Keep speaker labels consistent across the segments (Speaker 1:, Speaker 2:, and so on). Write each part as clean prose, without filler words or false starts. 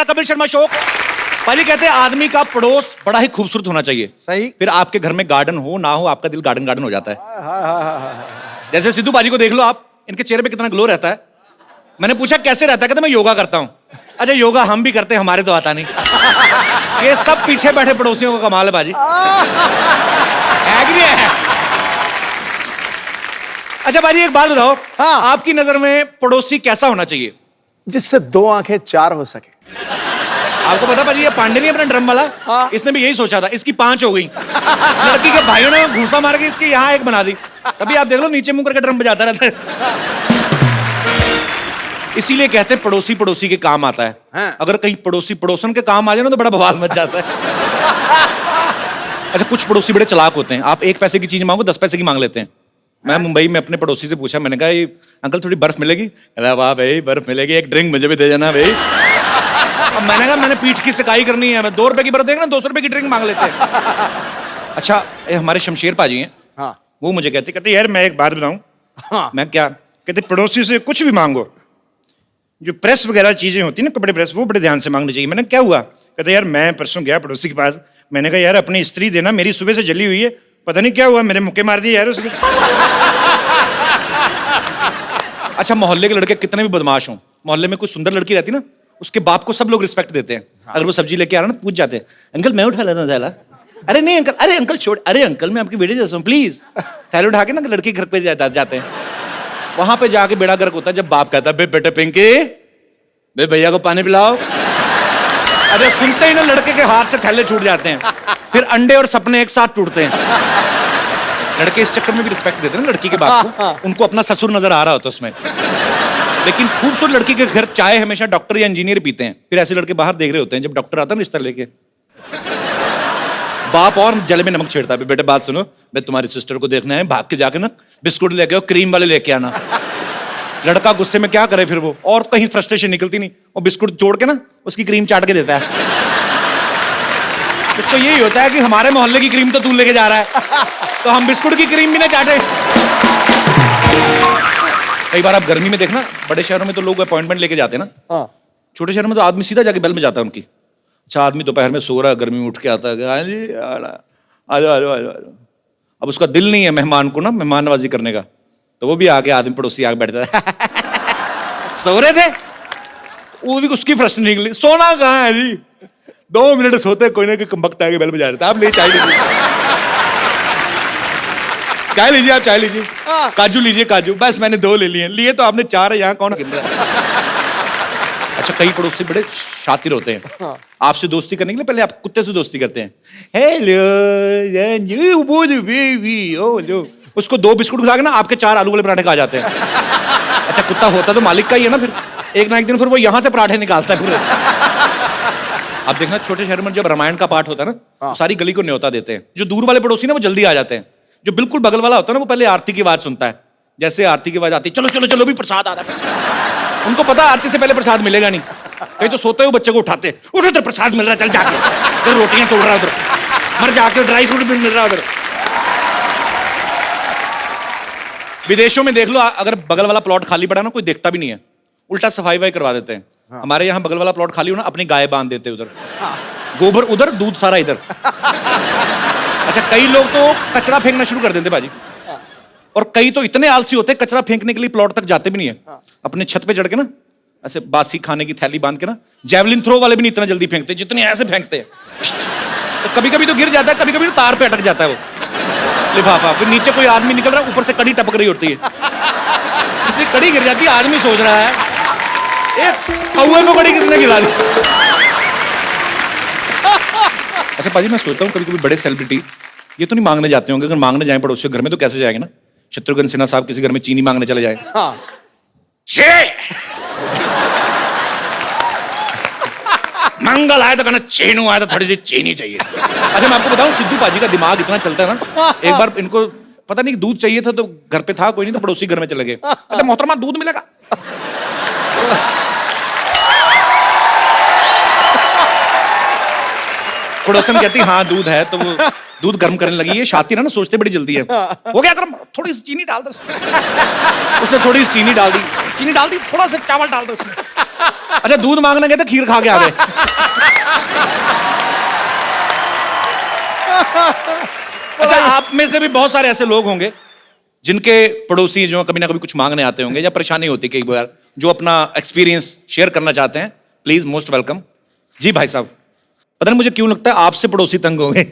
Speaker 1: Kapil Sharma show. पाजी कहते हैं आदमी का पड़ोस बड़ा ही खूबसूरत होना चाहिए।
Speaker 2: सही।
Speaker 1: फिर आपके घर में गार्डन हो ना हो, आपका दिल गार्डन गार्डन हो जाता है। जैसे सिद्धू पाजी को देख लो आप, इनके चेहरे पे कितना ग्लो रहता है। मैंने पूछा कैसे रहता है, कहते मैं योगा करता हूँ। अच्छा योगा हम भी करते हैं, हमारे तो आता नहीं। ये सब पीछे बैठे पड़ोसियों का कमाल है पाजी। है कि नहीं है? अच्छा बाजी एक बात बताओ,
Speaker 2: हाँ।
Speaker 1: आपकी नजर में पड़ोसी कैसा होना चाहिए?
Speaker 2: जिससे 2 आंखें 4 हो सके।
Speaker 1: आपको पता पाजी ये पांडे नहीं अपना ड्रम वाला,
Speaker 2: हाँ।
Speaker 1: इसने भी यही सोचा था, इसकी 5 हो गई। लड़की के भाइयों ने घूसा मार के इसकी यहाँ 1 बना दी। तभी आप देख लो नीचे मुंह करके ड्रम बजाता रहता है। इसीलिए कहते हैं पड़ोसी पड़ोसी के काम आता है।
Speaker 2: हाँ।
Speaker 1: अगर कहीं पड़ोसी पड़ोसन के काम आ जाए ना तो बड़ा बवाल मच जाता है। अच्छा कुछ पड़ोसी बड़े चालाक होते हैं, आप 1 पैसे की चीज मांगो 10 पैसे की मांग लेते हैं। मैं मुंबई में अपने पड़ोसी से पूछा, मैंने कहा ये अंकल थोड़ी बर्फ मिलेगी? अरे वाह भाई बर्फ मिलेगी, एक ड्रिंक मुझे भी दे देना भाई। अब मैंने कहा मैंने पीठ की सिकाई करनी है, मैं 2 रुपए की बर्फ देगा ना 200 रुपए की ड्रिंक मांग लेते हैं। अच्छा ये हमारे शमशेर पाजी हैं,
Speaker 2: हाँ।
Speaker 1: वो मुझे कहते यार मैं एक बात बताऊं।
Speaker 2: हाँ।
Speaker 1: मैं क्या? कहते पड़ोसी से कुछ भी मांगो, जो प्रेस वगैरह चीजें होती है ना, कपड़े प्रेस, वो बड़े ध्यान से मांगनी चाहिए। मैंने क्या हुआ? कहते यार मैं परसों गया पड़ोसी के पास, मैंने कहा यार अपनी स्त्री देना, मेरी सुबह से जली हुई है, पता नहीं क्या हुआ, मेरे मुक्के मार दिए यार उसने। अच्छा मोहल्ले के लड़के कितने भी बदमाश हों, मोहल्ले में कोई सुंदर लड़की रहती ना, उसके बाप को सब लोग रिस्पेक्ट देते हैं। अगर वो सब्जी लेके आ रहा ना, पूछ जाते हैं अंकल मैं उठा लेता थैला। अरे नहीं अंकल, अरे अंकल छोड़, अरे अंकल मैं आपकी बेटे जैसा हूँ प्लीज। थैला उठा के ना लड़की घर पे जाते हैं। वहां पे जाके बेड़ा गर्क होता है जब बाप कहता है बेटे पिंकी बे भैया को पानी पिलाओ। अरे सुनते ही ना लड़के के हाथ से थैले छूट जाते हैं, फिर अंडे और सपने एक साथ टूटते हैं। लड़के इस चक्कर में भी रिस्पेक्ट देते हैं ना लड़की के बाप को, उनको अपना ससुर नजर आ रहा होता है उसमें। लेकिन खूबसूरत लड़की के घर चाय हमेशा डॉक्टर या इंजीनियर पीते हैं, फिर ऐसे लड़के बाहर देख रहे होते हैं जब डॉक्टर आता है ना रिश्ता लेके। बाप और जले में नमक छेड़ता है, बेटे बात सुनो, मैं तुम्हारी सिस्टर को देखना है, भाग के जाके ना बिस्कुट लेके आओ, क्रीम वाले लेके आना। लड़का गुस्से में क्या करे फिर वो, और कहीं फ्रस्ट्रेशन निकलती नहीं, वो बिस्कुट जोड़ के ना उसकी क्रीम चाट के देता है। उसको यही होता है कि हमारे मोहल्ले की क्रीम तो तू लेके जा रहा है, तो हम बिस्कुट की क्रीम भी ना चाटे। कई बार आप गर्मी में देखना, बड़े शहरों में तो लोग अपॉइंटमेंट लेके जाते हैं ना,
Speaker 2: हाँ।
Speaker 1: छोटे शहरों में तो आदमी सीधा जाके बेल में जाता है उनकी। अच्छा आदमी दोपहर में सो रहा है, गर्मी में उठ के आता है, हाँ जी आ जाओ। अब उसका दिल नहीं है मेहमान को ना मेहमान नवाजी करने का, तो वो भी आके आदमी पड़ोसी आके बैठता है। सो रहे थे, वो भी उसकी प्रश्न निकली, सोना कहाँ है जी? 2 मिनट सोते कोई ना कोई कमबख्त आके बेल बजा देता है, आप ले चाय लीजिए। क्या लीजिए आप? चाय लीजिए। काजू लीजिए काजू। बस मैंने 2 ले लिए तो आपने 4 है, यहाँ कौन गिन रहा है? अच्छा कई पड़ोसी बड़े शातिर होते हैं, आपसे दोस्ती करने के लिए पहले आप कुत्ते से दोस्ती करते हैं। हेलो बेबी, उसको 2 बिस्कुट खिला के ना आपके 4 आलू वाले पराठे खा जाते हैं। अच्छा कुत्ता होता तो मालिक का ही है ना, फिर एक ना एक दिन फिर वो यहाँ से पराठे निकालता है पूरे। आप देखना छोटे शहर में जब रामायण का पाठ होता है ना, तो सारी गली को न्योता देते हैं। जो दूर वाले पड़ोसी ना वो जल्दी आ जाते हैं, जो बिल्कुल बगल वाला होता है ना वो पहले आरती की आवाज सुनता है। जैसे आरती की आवाज आती है, चलो चलो चलो भी प्रसाद आ रहा है, उनको पता आरती से पहले प्रसाद मिलेगा नहीं, कहीं तो सोते हुए बच्चे को उठाते, उठो तो प्रसाद मिल रहा है, चल जाके तो रोटियां तोड़ रहा है उधर, मर जाके ड्राई फ्रूट भी मिल रहा है उधर। विदेशों में देख लो, अगर बगल वाला प्लॉट खाली पड़ा ना कोई देखता भी नहीं है, उल्टा सफाई वफाई करवा देते हैं। हमारे यहाँ बगल वाला प्लॉट खाली हो ना, अपनी गाय बांध देते उधर, गोबर उधर दूध सारा इधर। अच्छा कई लोग तो कचरा फेंकना शुरू कर देते बाजी, और कई तो इतने आलसी होते हैं कचरा फेंकने के लिए प्लॉट तक जाते भी नहीं है, अपने छत पे चढ़ के ना ऐसे बासी खाने की थैली बांध के ना, जेवलिन थ्रो वाले भी नहीं इतना जल्दी फेंकते जितने ऐसे फेंकते हैं। तो कभी कभी तो गिर जाता है, कभी कभी तो तार पे अटक जाता है वो लिफाफा, फिर नीचे कोई आदमी निकल रहा है, ऊपर से कड़ी टपक रही होती है, इसलिए कड़ी गिर जाती है, आदमी सोच रहा है कौए को कड़ी किसने गिरा दी। अच्छा पाजी मैं सोचता हूँ कभी कभी बड़े सेलिब्रिटी ये तो नहीं मांगने जाते होंगे, अगर मांगने जाए पड़ोसियों के घर में तो कैसे जाएंगे ना? शत्रुघ्न सिन्हा साहब किसी घर में चीनी मांगने चले जाए, मंगल आया तो कहना चीनू आया तो थोड़ी सी चीनी चाहिए। अच्छा मैं आपको बताऊं सिद्धू पाजी का दिमाग इतना चलता है ना, एक बार इनको पता नहीं दूध चाहिए था तो घर पे था कोई नहीं, तो पड़ोसी घर में चले गए, अच्छा मोहतरमा दूध मिलेगा? पड़ोसन कहती हाँ दूध है, तो वो दूध गर्म करने लगी है, शातिर है ना सोचते बड़ी जल्दी है, हो गया गर्म, थोड़ी सी चीनी डाल दो उसने थोड़ी सी चीनी डाल दी, थोड़ा सा चावल डाल दो उसमें, अच्छा, दूध मांगने गए थे, खीर खा के आ गए। अच्छा, आप में से भी बहुत सारे ऐसे लोग होंगे जिनके पड़ोसी जो कभी ना कभी कुछ मांगने आते होंगे या परेशानी होती कई बार, जो अपना एक्सपीरियंस शेयर करना चाहते हैं। Please, most welcome. जी भाई साहब, पता नहीं मुझे क्यों लगता है आपसे पड़ोसी तंग होंगे।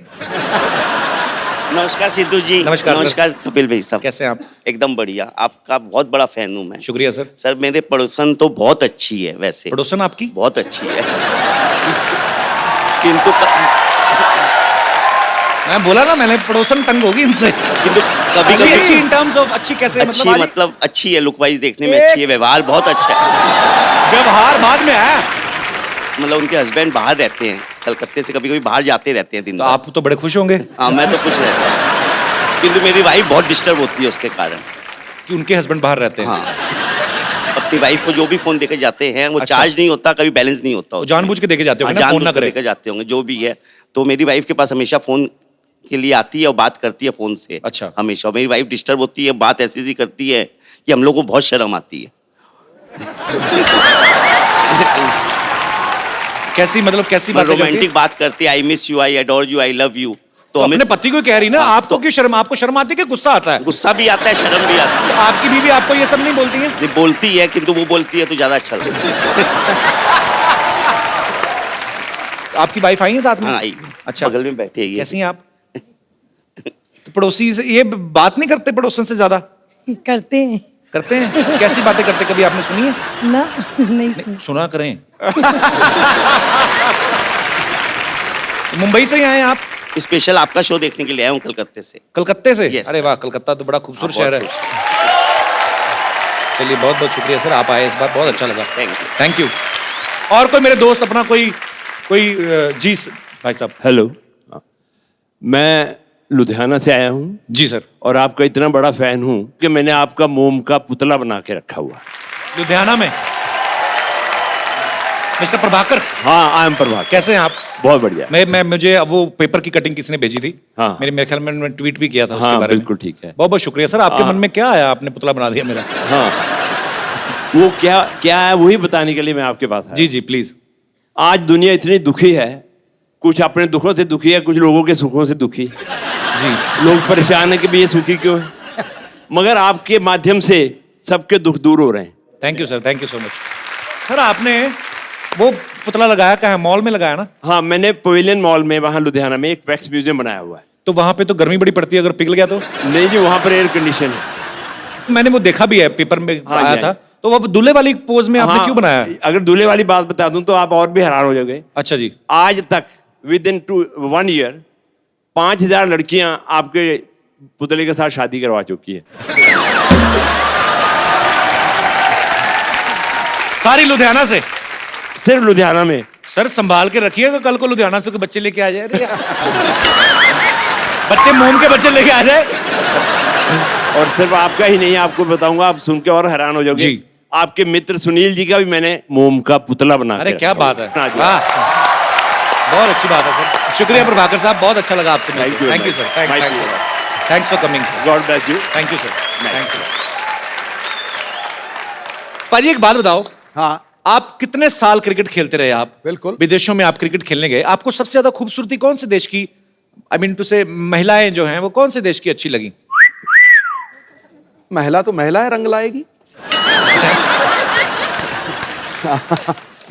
Speaker 3: नमस्कार सिद्धू जी।
Speaker 1: नमस्कार सर।
Speaker 3: नमस्कार कपिल भाई साहब।
Speaker 1: कैसे हैं आप?
Speaker 3: एकदम बढ़िया, आपका बहुत बड़ा फैन हूँ मैं।
Speaker 1: शुक्रिया सर।
Speaker 3: सर मेरे पड़ोसन तो बहुत अच्छी है वैसे।
Speaker 1: पड़ोसन आपकी
Speaker 3: बहुत अच्छी है। किंतु
Speaker 1: मैं बोला ना, मैंने पड़ोसन तंग होगी इनसे।
Speaker 3: कभी
Speaker 1: अच्छी
Speaker 3: कभी
Speaker 1: इन टर्म्स ऑफ अच्छी कैसे?
Speaker 3: अच्छी
Speaker 1: आज-
Speaker 3: मतलब अच्छी है, लुक वाइज देखने में अच्छी है, व्यवहार बहुत अच्छा है।
Speaker 1: व्यवहार बाद में है।
Speaker 3: मतलब उनके हस्बैंड बाहर रहते हैं कलकत्ते से, कभी कभी बाहर जाते रहते हैं दिन
Speaker 1: तो
Speaker 3: भर।
Speaker 1: आप तो बड़े खुश होंगे
Speaker 3: हाँ, मैं तो कुछ रहता हूँ, किंतु मेरी वाइफ बहुत डिस्टर्ब होती है उसके कारण।
Speaker 1: कि उनके हस्बैंड बाहर रहते हैं।
Speaker 3: हाँ, अपनी वाइफ को जो भी फोन देके जाते हैं वो
Speaker 1: अच्छा।
Speaker 3: चार्ज नहीं होता, कभी बैलेंस नहीं होता
Speaker 1: वो
Speaker 3: उसमें।
Speaker 1: जानबूझ के देके जाते
Speaker 3: हाँ,
Speaker 1: होंगे ना, फोन ना
Speaker 3: जानबूझ के
Speaker 1: करे।
Speaker 3: लेकर जाते होंगे जो भी है। तो मेरी वाइफ के पास हमेशा फोन के लिए आती है और बात करती है फोन से।
Speaker 1: अच्छा।
Speaker 3: हमेशा मेरी वाइफ डिस्टर्ब होती है, बात ऐसी ऐसी करती है कि हम लोग को बहुत शर्म आती है।
Speaker 1: कैसी मतलब कैसी बात
Speaker 3: रोमांटिक बात करती है, I miss you, I adore you, I love you.
Speaker 1: तो
Speaker 3: तो हमें
Speaker 1: अपने पति को कह रही ना,
Speaker 3: हाँ,
Speaker 1: आपको क्यों शर्म? आपको शर्म आती है कि गुस्सा आता है?
Speaker 3: गुस्सा भी आता है, शर्म भी आती है।
Speaker 1: आपकी बीवी आपको ये सब नहीं बोलती है?
Speaker 3: ये बोलती है, किंतु वो बोलती है तो ज्यादा अच्छा लगता है।
Speaker 1: आपकी वाइफ आई है साथ में?
Speaker 3: हाँ, आई।
Speaker 1: अच्छा,
Speaker 3: बगल में बैठी है ये।
Speaker 1: कैसी हैं आप? तो पड़ोसी से ये बात नहीं करते पड़ोसन से ज्यादा?
Speaker 4: करते हैं
Speaker 1: करते हैं। कैसी बातें करते, कभी आपने सुनी है?
Speaker 4: ना, नहीं सुन।
Speaker 1: सुना करें। मुंबई से ही आए हैं आप?
Speaker 3: स्पेशल आपका शो देखने के लिए आया हूँ कलकत्ते से।
Speaker 1: कलकत्ते से?
Speaker 3: Yes,
Speaker 1: अरे
Speaker 3: sir।
Speaker 1: वाह, कलकत्ता तो बड़ा खूबसूरत
Speaker 3: हाँ,
Speaker 1: शहर है।
Speaker 3: बहुत
Speaker 1: चलिए, बहुत बहुत शुक्रिया सर, आप आए इस बार, बहुत अच्छा लगा।
Speaker 3: Thank you।
Speaker 1: Thank you. और कोई मेरे दोस्त अपना कोई कोई जी भाई साहब।
Speaker 5: हेलो, मैं लुधियाना से आया हूँ
Speaker 1: जी सर।
Speaker 5: और आपका इतना बड़ा फैन हूँ कि मैंने आपका मोम का पुतला बना के रखा हुआ है।
Speaker 1: लुधियाना में मिस्टर प्रभाकर,
Speaker 5: हाँ, आई एम प्रभाकर।
Speaker 1: कैसे हैं आप?
Speaker 5: बहुत बढ़िया।
Speaker 1: मैं मुझे अब वो पेपर की कटिंग किसी ने भेजी थी।
Speaker 5: हाँ।
Speaker 1: मेरे ख्याल में मैंने ट्वीट भी किया था उसके
Speaker 5: हाँ,
Speaker 1: बारे में।
Speaker 5: बिल्कुल ठीक है।
Speaker 1: बहुत बहुत शुक्रिया सर। आपके
Speaker 5: हाँ।
Speaker 1: मन में क्या आया, आपने पुतला बना दिया मेरा?
Speaker 5: हाँ, वो क्या क्या है वही बताने के लिए मैं आपके पास आया।
Speaker 1: जी जी प्लीज।
Speaker 5: आज दुनिया इतनी दुखी है, कुछ अपने दुखों से दुखी है, कुछ लोगों के सुखों से दुखी।
Speaker 1: जी,
Speaker 5: लोग परेशान है कि भी ये सुखी क्यों है, मगर आपके माध्यम से सबके दुख दूर हो रहे हैं।
Speaker 1: Thank you sir, thank you so much. Sir आपने वो पुतला लगाया कहाँ है? मॉल में लगाया ना?
Speaker 5: हाँ, मैंने पवेलियन मॉल में वहाँ लुधियाना में एक वैक्स म्यूजियम बनाया हुआ है।
Speaker 1: तो वहां पे तो गर्मी बड़ी पड़ती है, अगर पिघल गया तो?
Speaker 5: नहीं जी, वहाँ पर एयर कंडीशन है।
Speaker 1: मैंने वो देखा भी है, पेपर में
Speaker 5: हाँ,
Speaker 1: आया
Speaker 5: जी,
Speaker 1: था। तो वो दूल्हे वाली पोज में आपने
Speaker 5: हाँ,
Speaker 1: क्यों बनाया?
Speaker 5: अगर दूल्हे वाली बात बता दूं तो आप और भी हैरान हो जाओगे।
Speaker 1: अच्छा जी।
Speaker 5: आज तक विद इन 1 ईयर 5000 लड़कियां आपके पुतले के साथ शादी करवा चुकी है।
Speaker 1: सारी लुधियाना से?
Speaker 5: सिर्फ लुधियाना में।
Speaker 1: सर संभाल के रखिएगा, कल को लुधियाना से कोई बच्चे लेके आ जाए। अरे बच्चे मोम के बच्चे लेके आ जाए।
Speaker 5: और सिर्फ आपका ही नहीं, आपको बताऊंगा, आप सुन के और हैरान हो जाओगे।
Speaker 1: जी।
Speaker 5: आपके मित्र सुनील जी का भी मैंने मोम का पुतला बना
Speaker 1: अरे
Speaker 5: के
Speaker 1: क्या
Speaker 5: रखा
Speaker 1: बात
Speaker 5: हुआ
Speaker 1: है,
Speaker 5: हाँ जी।
Speaker 1: वाह, बहुत अच्छी बात है सर। शुक्रिया प्रभाकर साहब, बहुत अच्छा लगा आपसे
Speaker 5: Thank you,
Speaker 1: thank you sir,
Speaker 5: Thank you.
Speaker 1: Thanks for coming sir.
Speaker 5: God bless you.
Speaker 1: Thank you sir, thanks. पाजी एक बात बताओ,
Speaker 2: हाँ,
Speaker 1: आप कितने साल क्रिकेट खेलते रहे? आप
Speaker 2: बिल्कुल।
Speaker 1: विदेशों में आप क्रिकेट खेलने गए, आपको सबसे ज्यादा खूबसूरती कौन से देश की, आई मीन टू से महिलाएं जो हैं वो कौन से देश की अच्छी लगी?
Speaker 2: महिला तो महिला है, रंग लाएगी।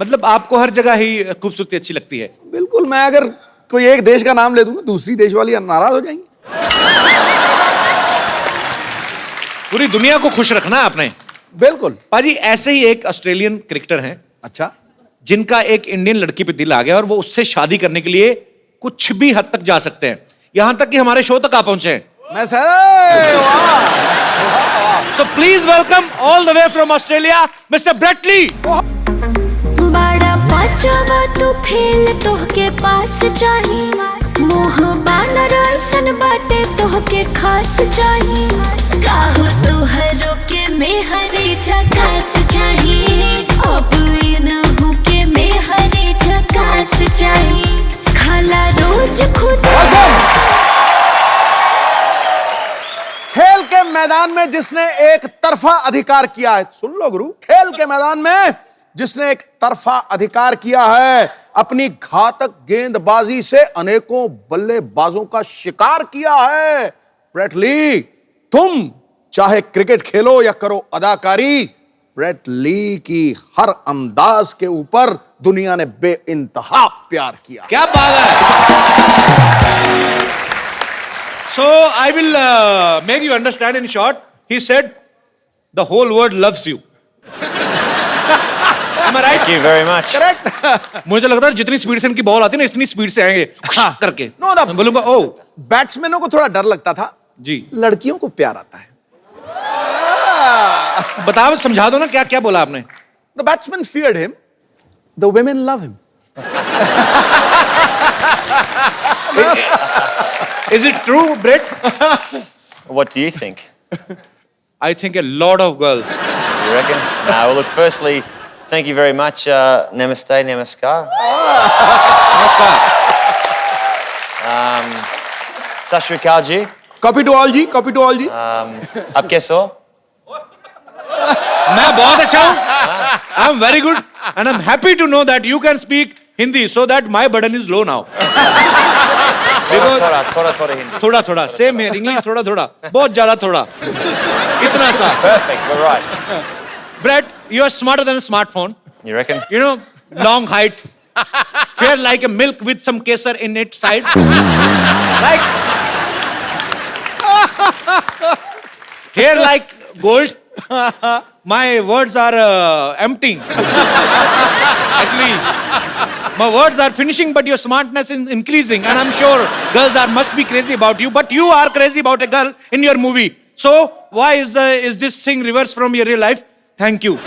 Speaker 1: मतलब आपको हर जगह ही खूबसूरती अच्छी लगती है?
Speaker 2: बिल्कुल, मैं अगर कोई एक देश का नाम ले दूंगा, दूसरी देश वाली नाराज हो जाएंगी।
Speaker 1: पूरी दुनिया को खुश रखना है आपने।
Speaker 2: बिल्कुल।
Speaker 1: पाजी ऐसे ही एक ऑस्ट्रेलियन क्रिकेटर हैं
Speaker 2: अच्छा,
Speaker 1: जिनका एक इंडियन लड़की पे दिल आ गया और वो उससे शादी करने के लिए कुछ भी हद तक जा सकते हैं, यहां तक कि हमारे शो तक आ पहुंचे हैं।
Speaker 2: मैं सर, वाह,
Speaker 1: so please welcome all the way from Australia mister Brett Lee.
Speaker 6: बड़ा पाचवा तू फेल तोहके पास चाही, मोह बानर ऐसन बाटे तोहके खास चाही, काहो तोहरो के मेहरी झकास चाही, अब इनहु के मेहरी झकास चाही, खाला रोज खुद।
Speaker 2: खेल के मैदान में जिसने एक तरफा अधिकार किया है, सुन लो गुरु, खेल के मैदान में जिसने एक तरफा अधिकार किया है, अपनी घातक गेंदबाजी से अनेकों बल्लेबाजों का शिकार किया है। ब्रेट ली, तुम चाहे क्रिकेट खेलो या करो अदाकारी, ब्रेट ली की हर अंदाज के ऊपर दुनिया ने बेइंतहा प्यार किया।
Speaker 1: क्या बात है। So I will make you understand in short. He said, the whole world loves you. Am I right?
Speaker 7: Thank you very much.
Speaker 2: Correct.
Speaker 1: मुझे लगता है जितनी स्पीड से इनकी बॉल आती है ना, इतनी स्पीड से आएंगे करके।
Speaker 2: No, no.
Speaker 1: मैं बोलूंगा ओ
Speaker 2: बैट्समैनों को थोड़ा डर लगता था,
Speaker 1: जी।
Speaker 2: लड़कियों को प्यार आता है।
Speaker 1: बताओ, समझा दो ना, क्या क्या बोला आपने?
Speaker 2: The batsman feared him. The women love him.
Speaker 1: Is it true, Brett?
Speaker 7: What do you think?
Speaker 1: I think a lot of girls.
Speaker 7: You reckon? No, well, look, firstly, thank you very much. Namaste, namaskar.
Speaker 1: नमस्कार।
Speaker 7: Sat Shri Akal ji.
Speaker 2: Copy to all ji, copy to all ji.
Speaker 7: Aap kaise ho?
Speaker 1: मैं बहुत अच्छा हूँ। I'm very good and I'm happy to know that you can speak Hindi so that my burden is low now.
Speaker 7: Thoda Hindi.
Speaker 1: थोड़ा थोड़ा same है, English थोड़ा थोड़ा, बहुत ज्यादा थोड़ा, इतना सा।
Speaker 7: Perfect, we're right.
Speaker 1: Brett, you are smarter than a smartphone.
Speaker 7: You reckon?
Speaker 1: You know, long height, fair like a milk with some kesar in its side. Like hair like gold. My words are emptying. Actually, my words are finishing, but your smartness is increasing, and I'm sure girls must be crazy about you. But you are crazy about a girl in your movie. So why is this thing reversed from your real life? Thank you.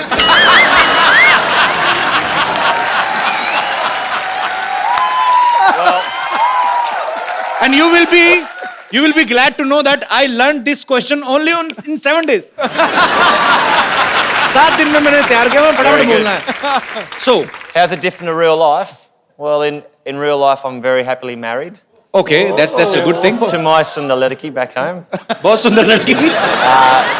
Speaker 1: And you will be glad to know that I learned this question only in 7 days. 7 दिन में मैंने तैयार किया, मैं फटाफट बोलना है. So,
Speaker 7: How's it different to real life? Well, in real life, I'm very happily married
Speaker 1: okay, that's a good thing.
Speaker 7: to my Sundar Ledaki back home.
Speaker 1: बहुत सुंदर लड़की थी.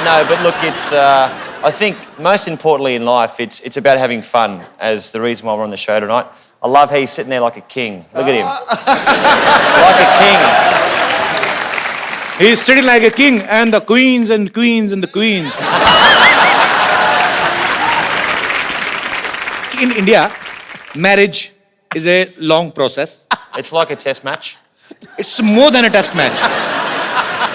Speaker 7: No, but look, it's. I think most importantly in life, it's about having fun. As the reason why we're on the show tonight, I love how he's sitting there like a king. Look at him, like a king.
Speaker 1: He's sitting like a king, and the queens and queens and the queens. In India, marriage is a long process.
Speaker 7: It's like a test match.
Speaker 1: It's more than a test match.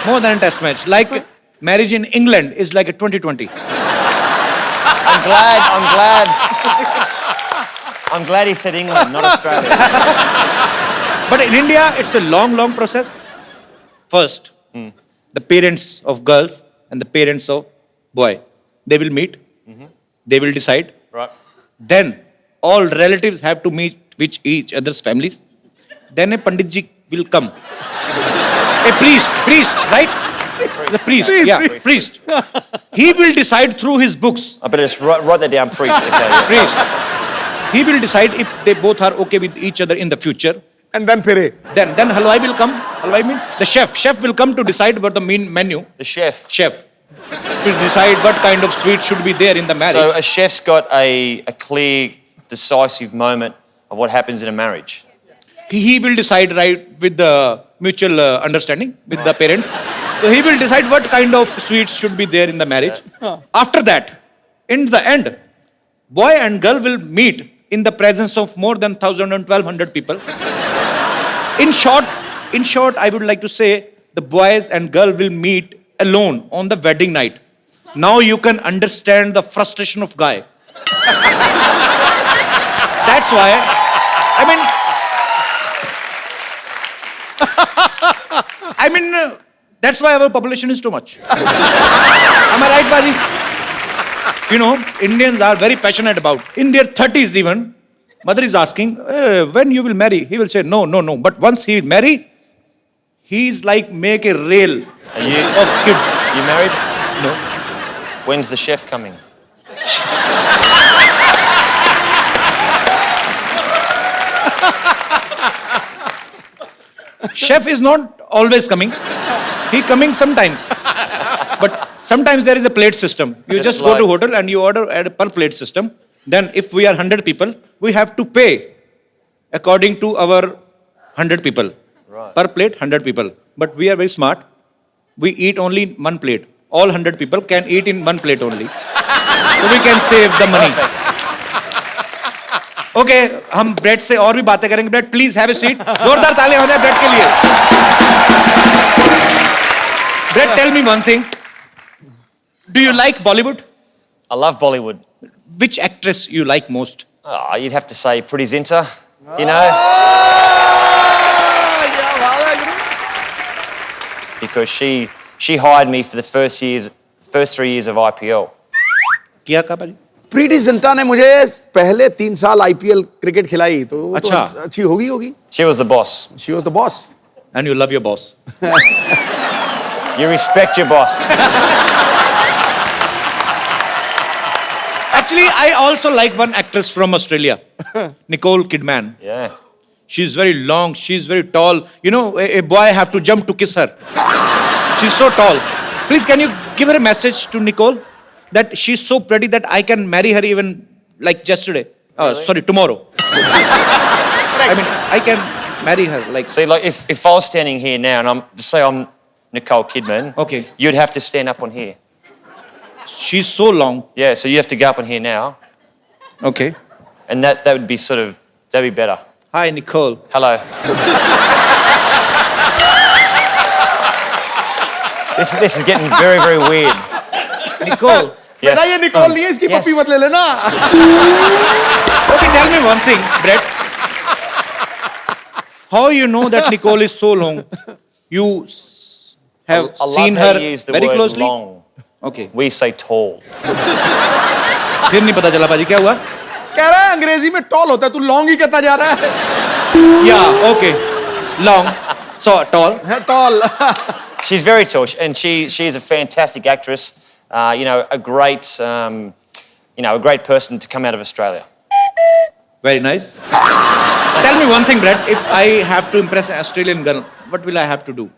Speaker 1: More than a test match. Like marriage in England is like a 2020.
Speaker 7: I'm glad he said England, not Australia.
Speaker 1: But in India, it's a long, long process. First, the parents of girls and the parents of boy, they will meet. They will decide.
Speaker 7: Right.
Speaker 1: Then all relatives have to meet with each other's families. Then a Pandit ji will come. A priest, right? The priest, priest. He will decide through his books.
Speaker 7: I better just write that down, priest. Okay, yeah.
Speaker 1: Priest. He will decide if they both are okay with each other in the future.
Speaker 2: And then फिरे।
Speaker 1: Then halwai will come. Halwai means the chef. Chef will come to decide about the main menu.
Speaker 7: The chef.
Speaker 1: Chef will decide what kind of sweet should be there in the marriage.
Speaker 7: So a chef's got a clear, decisive moment of what happens in a marriage.
Speaker 1: He will decide right with the mutual understanding with the parents. So he will decide what kind of sweets should be there in the marriage. After that, in the end, boy and girl will meet in the presence of more than 1,000 and 1,200 people. In short, I would like to say the boys and girl will meet alone on the wedding night. Now you can understand the frustration of guy. That's why, that's why our population is too much. Am I right, Baji? You know, Indians are very passionate about. In their 30s even, mother is asking, when you will marry? He will say, no. But once he will marry, he's like make a rail of kids.
Speaker 7: You married?
Speaker 1: No.
Speaker 7: When's the chef coming?
Speaker 1: Chef is not always coming. He coming sometimes. But sometimes there is a plate system. You just go to hotel and you order at a per plate system. Then if we are 100 people, we have to pay according to our 100 people.
Speaker 7: Right.
Speaker 1: Per plate, 100 people. But we are very smart. We eat only one plate. All 100 people can eat in one plate only. So we can save the money. Okay, हम bread से और भी बातें करेंगे. Bread, please have a seat. जोरदार ताली हो जाए ब्रेड के लिए. Brett, tell me one thing. Do you like Bollywood?
Speaker 7: I love Bollywood.
Speaker 1: Which actress you like most?
Speaker 7: Oh, you'd have to say Pretty Zinta, you know, because she hired me for the first 3 years of IPL.
Speaker 1: किया का भाई?
Speaker 2: प्रीति जिंटा ने मुझे पहले 3 साल IPL cricket खिलाई, तो वो
Speaker 1: अच्छा.
Speaker 2: तो अच्छी होगी.
Speaker 7: She was the boss.
Speaker 2: She was the boss.
Speaker 1: And you love your boss.
Speaker 7: You respect your boss.
Speaker 1: Actually, I also like one actress from Australia, Nicole Kidman.
Speaker 7: Yeah.
Speaker 1: She's very long. She's very tall. You know, a boy have to jump to kiss her. She's so tall. Please, can you give her a message to Nicole that she's so pretty that I can marry her even like yesterday? Sorry, tomorrow. I mean, I can marry her like.
Speaker 7: See, like if I was standing here now and I'm Nicole Kidman,
Speaker 1: Okay.
Speaker 7: you'd have to stand up on here.
Speaker 1: She's so long.
Speaker 7: Yeah, so you have to go up on here now,
Speaker 1: Okay.
Speaker 7: and that would be that'd be better.
Speaker 1: Hi, Nicole.
Speaker 7: Hello. This is getting very, very weird.
Speaker 1: Nicole.
Speaker 7: Yes.
Speaker 2: बेटा ये Nicol नहीं है, इसकी
Speaker 7: Yes.
Speaker 2: पप्पी मत ले लेना.
Speaker 1: Okay, tell me one thing, Brett. How you know that Nicole is so long? You have
Speaker 7: I love
Speaker 1: seen
Speaker 7: how
Speaker 1: her
Speaker 7: you use the
Speaker 1: very
Speaker 7: word
Speaker 1: closely?
Speaker 7: long.
Speaker 1: Okay.
Speaker 7: We say tall.
Speaker 1: फिर नहीं पता चला पाजी क्या हुआ?
Speaker 2: कह रहा है अंग्रेजी में टॉल होता है, तू लॉन्ग ही कहता जा रहा है.
Speaker 1: Yeah, okay. Long. So tall.
Speaker 2: Tall.
Speaker 7: She's very tall, and she is a fantastic actress. You know, a great a great person to come out of Australia.
Speaker 1: Very nice. Tell me one thing, Brett. If I have to impress an Australian girl, what will I have to do?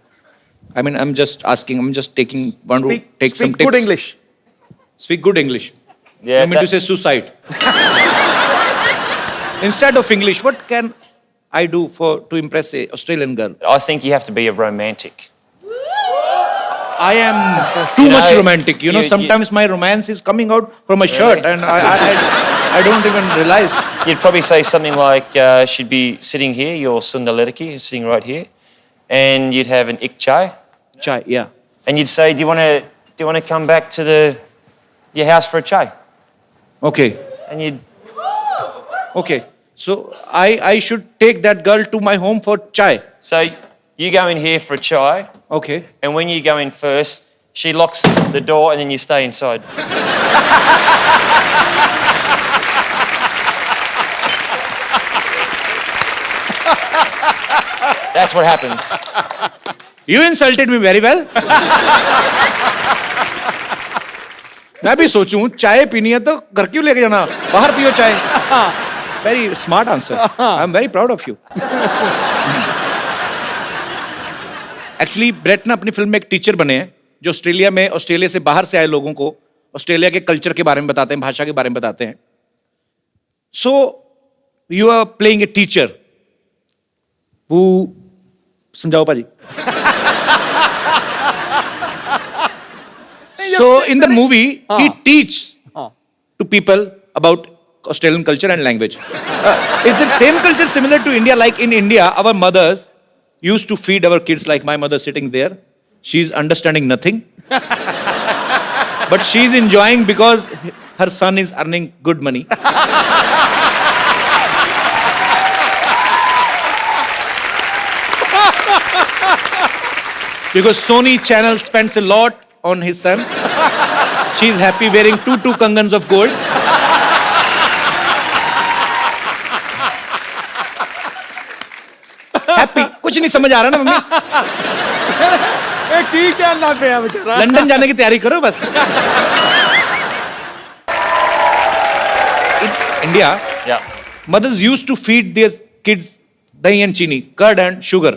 Speaker 1: I mean, I'm just asking. I'm just taking one route. Take some
Speaker 2: Speak
Speaker 1: tips.
Speaker 2: good English.
Speaker 1: Speak good English.
Speaker 7: Yeah.
Speaker 1: You mean to say suicide? Instead of English, what can I do to impress a Australian girl?
Speaker 7: I think you have to be a romantic.
Speaker 1: I am too much
Speaker 7: know,
Speaker 1: romantic. You know,
Speaker 7: you-
Speaker 1: sometimes my romance is coming out from my shirt, and I don't even realize.
Speaker 7: You'd probably say something like, she'd be sitting here, your Sundar Ledaki, sitting right here, and you'd have an ik chai,
Speaker 1: Chai, yeah.
Speaker 7: and you'd say, do you want to come back to your house for a chai?
Speaker 1: Okay,
Speaker 7: And you'd
Speaker 1: okay. So I should take that girl to my home for chai.
Speaker 7: so you go in here for a chai,
Speaker 1: Okay.
Speaker 7: and when you go in first, she locks the door, and then you stay inside. That's what happens.
Speaker 1: You insulted me very well. मैं भी सोचूं चाय पीनी है तो घर क्यों लेके जाना, बाहर पियो चाय. Very smart answer. I'm very proud of you. Actually, Brett ना अपनी फिल्म में एक टीचर बने हैं जो ऑस्ट्रेलिया से बाहर से आए लोगों को ऑस्ट्रेलिया के कल्चर के बारे में बताते हैं, भाषा के बारे में बताते हैं. So you are playing a teacher who समझाओ पाजी. So in the movie, he teaches to people about Australian culture and language. Is the same culture similar to India? Like in India, our mothers used to feed our kids like my mother sitting there. She's understanding nothing. But she's enjoying because her son is earning good money. Because Sony Channel spends a lot on his son. She's happy wearing two kangans of gold. Happy. कुछ नहीं समझ आ रहा ना mummy.
Speaker 2: की क्या ना पे है बेचारा.
Speaker 1: लंदन जाने की तैयारी करो बस. In India,
Speaker 7: Yeah.
Speaker 1: mothers used to feed their kids dahi and chini, curd and sugar,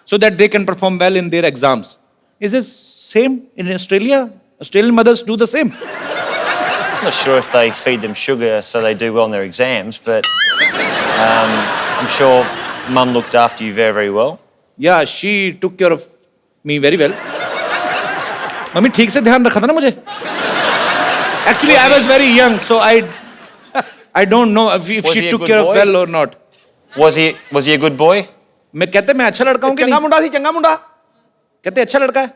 Speaker 1: so that they can perform well in their exams. Is it same in Australia? Australian mothers do the same.
Speaker 7: I'm not sure if they feed them sugar so they do well in their exams, but I'm sure Mum looked after you very, very well.
Speaker 1: Yeah, she took care of me very well. Mummy ठीक से ध्यान रखा था ना मुझे. Actually, I was very young, so I don't know if
Speaker 7: Was
Speaker 1: she
Speaker 7: he a
Speaker 1: took
Speaker 7: good
Speaker 1: care of
Speaker 7: boy?
Speaker 1: well or not.
Speaker 7: Was he a good boy?
Speaker 1: मैं कहते मैं अच्छा लड़का हूँ कि
Speaker 2: चंगा
Speaker 1: नहीं?
Speaker 2: मुंडा थी, चंगा मुंडा.
Speaker 1: कहते अच्छा लड़का है.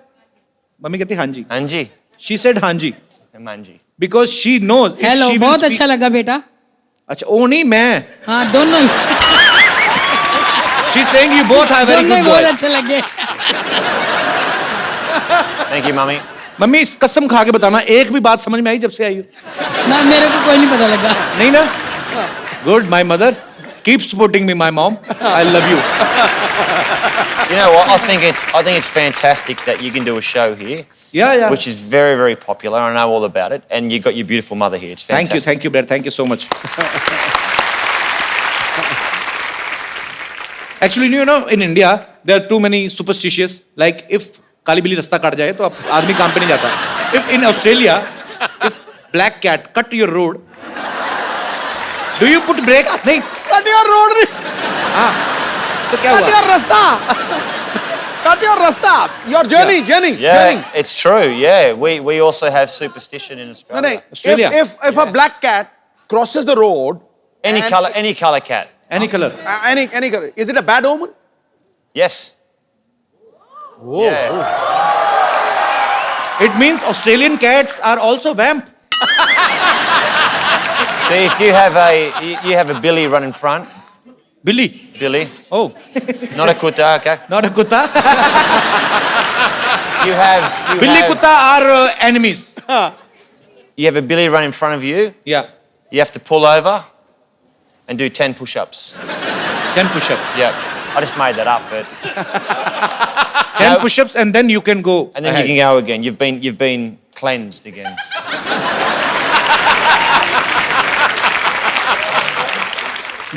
Speaker 1: मम्मी कहती हाँ जी.
Speaker 7: Anji.
Speaker 1: She said हाँ जी.
Speaker 7: Manji.
Speaker 1: Because she knows. if
Speaker 4: hello,
Speaker 1: she will
Speaker 4: बहुत
Speaker 1: speak-
Speaker 4: अच्छा लगा बेटा.
Speaker 1: अच्छा वो नहीं मैं.
Speaker 4: हाँ दोनों ही
Speaker 1: She's saying you both are very
Speaker 4: दोनों ही
Speaker 1: good
Speaker 4: बहुत
Speaker 1: boys.
Speaker 4: अच्छे लगे.
Speaker 7: Thank you, Mummy.
Speaker 1: मम्मी इस कसम खा के बताना एक भी बात समझ में आई जब से आई हो?
Speaker 4: ना मेरे को कोई नहीं पता लगा.
Speaker 1: नहीं ना? Good, my mother. Keep supporting me, my mom. I love you.
Speaker 7: You know what? I think it's fantastic that you can do a show here,
Speaker 1: Yeah, yeah.
Speaker 7: which is very, very popular. I know all about it, and you've got your beautiful mother here. It's fantastic.
Speaker 1: Thank you, Brad. Thank you so much. Actually, you know, in India, there are too many superstitious. Like, if काली बिल्ली रास्ता काट जाए तो आप आदमी काम पे नहीं जाता. If in Australia, if black cat cut your road, do you put brake? नहीं.
Speaker 2: Cut your road नहीं.
Speaker 1: हाँ. तो क्या
Speaker 2: Cut
Speaker 1: हुआ?
Speaker 2: your rasta. Cut your rasta. Your journey, journey,
Speaker 7: Yeah,
Speaker 2: journey.
Speaker 7: it's true. Yeah, we also have superstition in
Speaker 2: No,
Speaker 7: Australia.
Speaker 2: no.
Speaker 1: Australia.
Speaker 2: If a black cat crosses the road,
Speaker 7: Any
Speaker 2: and-
Speaker 7: color cat.
Speaker 1: Any color.
Speaker 2: any color, is it a bad omen?
Speaker 7: Yes. Yeah.
Speaker 1: It means Australian cats are also vamp.
Speaker 7: See, if you have a billy run in front,
Speaker 1: Billy.
Speaker 7: Billy,
Speaker 1: Oh,
Speaker 7: not a kutta, okay?
Speaker 1: not a kutta.
Speaker 7: You have
Speaker 1: Billy kutta are enemies.
Speaker 7: you have a billy run in front of you.
Speaker 1: Yeah.
Speaker 7: You have to pull over and do 10 push-ups.
Speaker 1: 10 push-ups.
Speaker 7: Yeah, I just made that up, but
Speaker 1: 10
Speaker 7: No.
Speaker 1: push-ups and then you can go.
Speaker 7: and then
Speaker 1: ahead.
Speaker 7: you can go again. You've been cleansed again.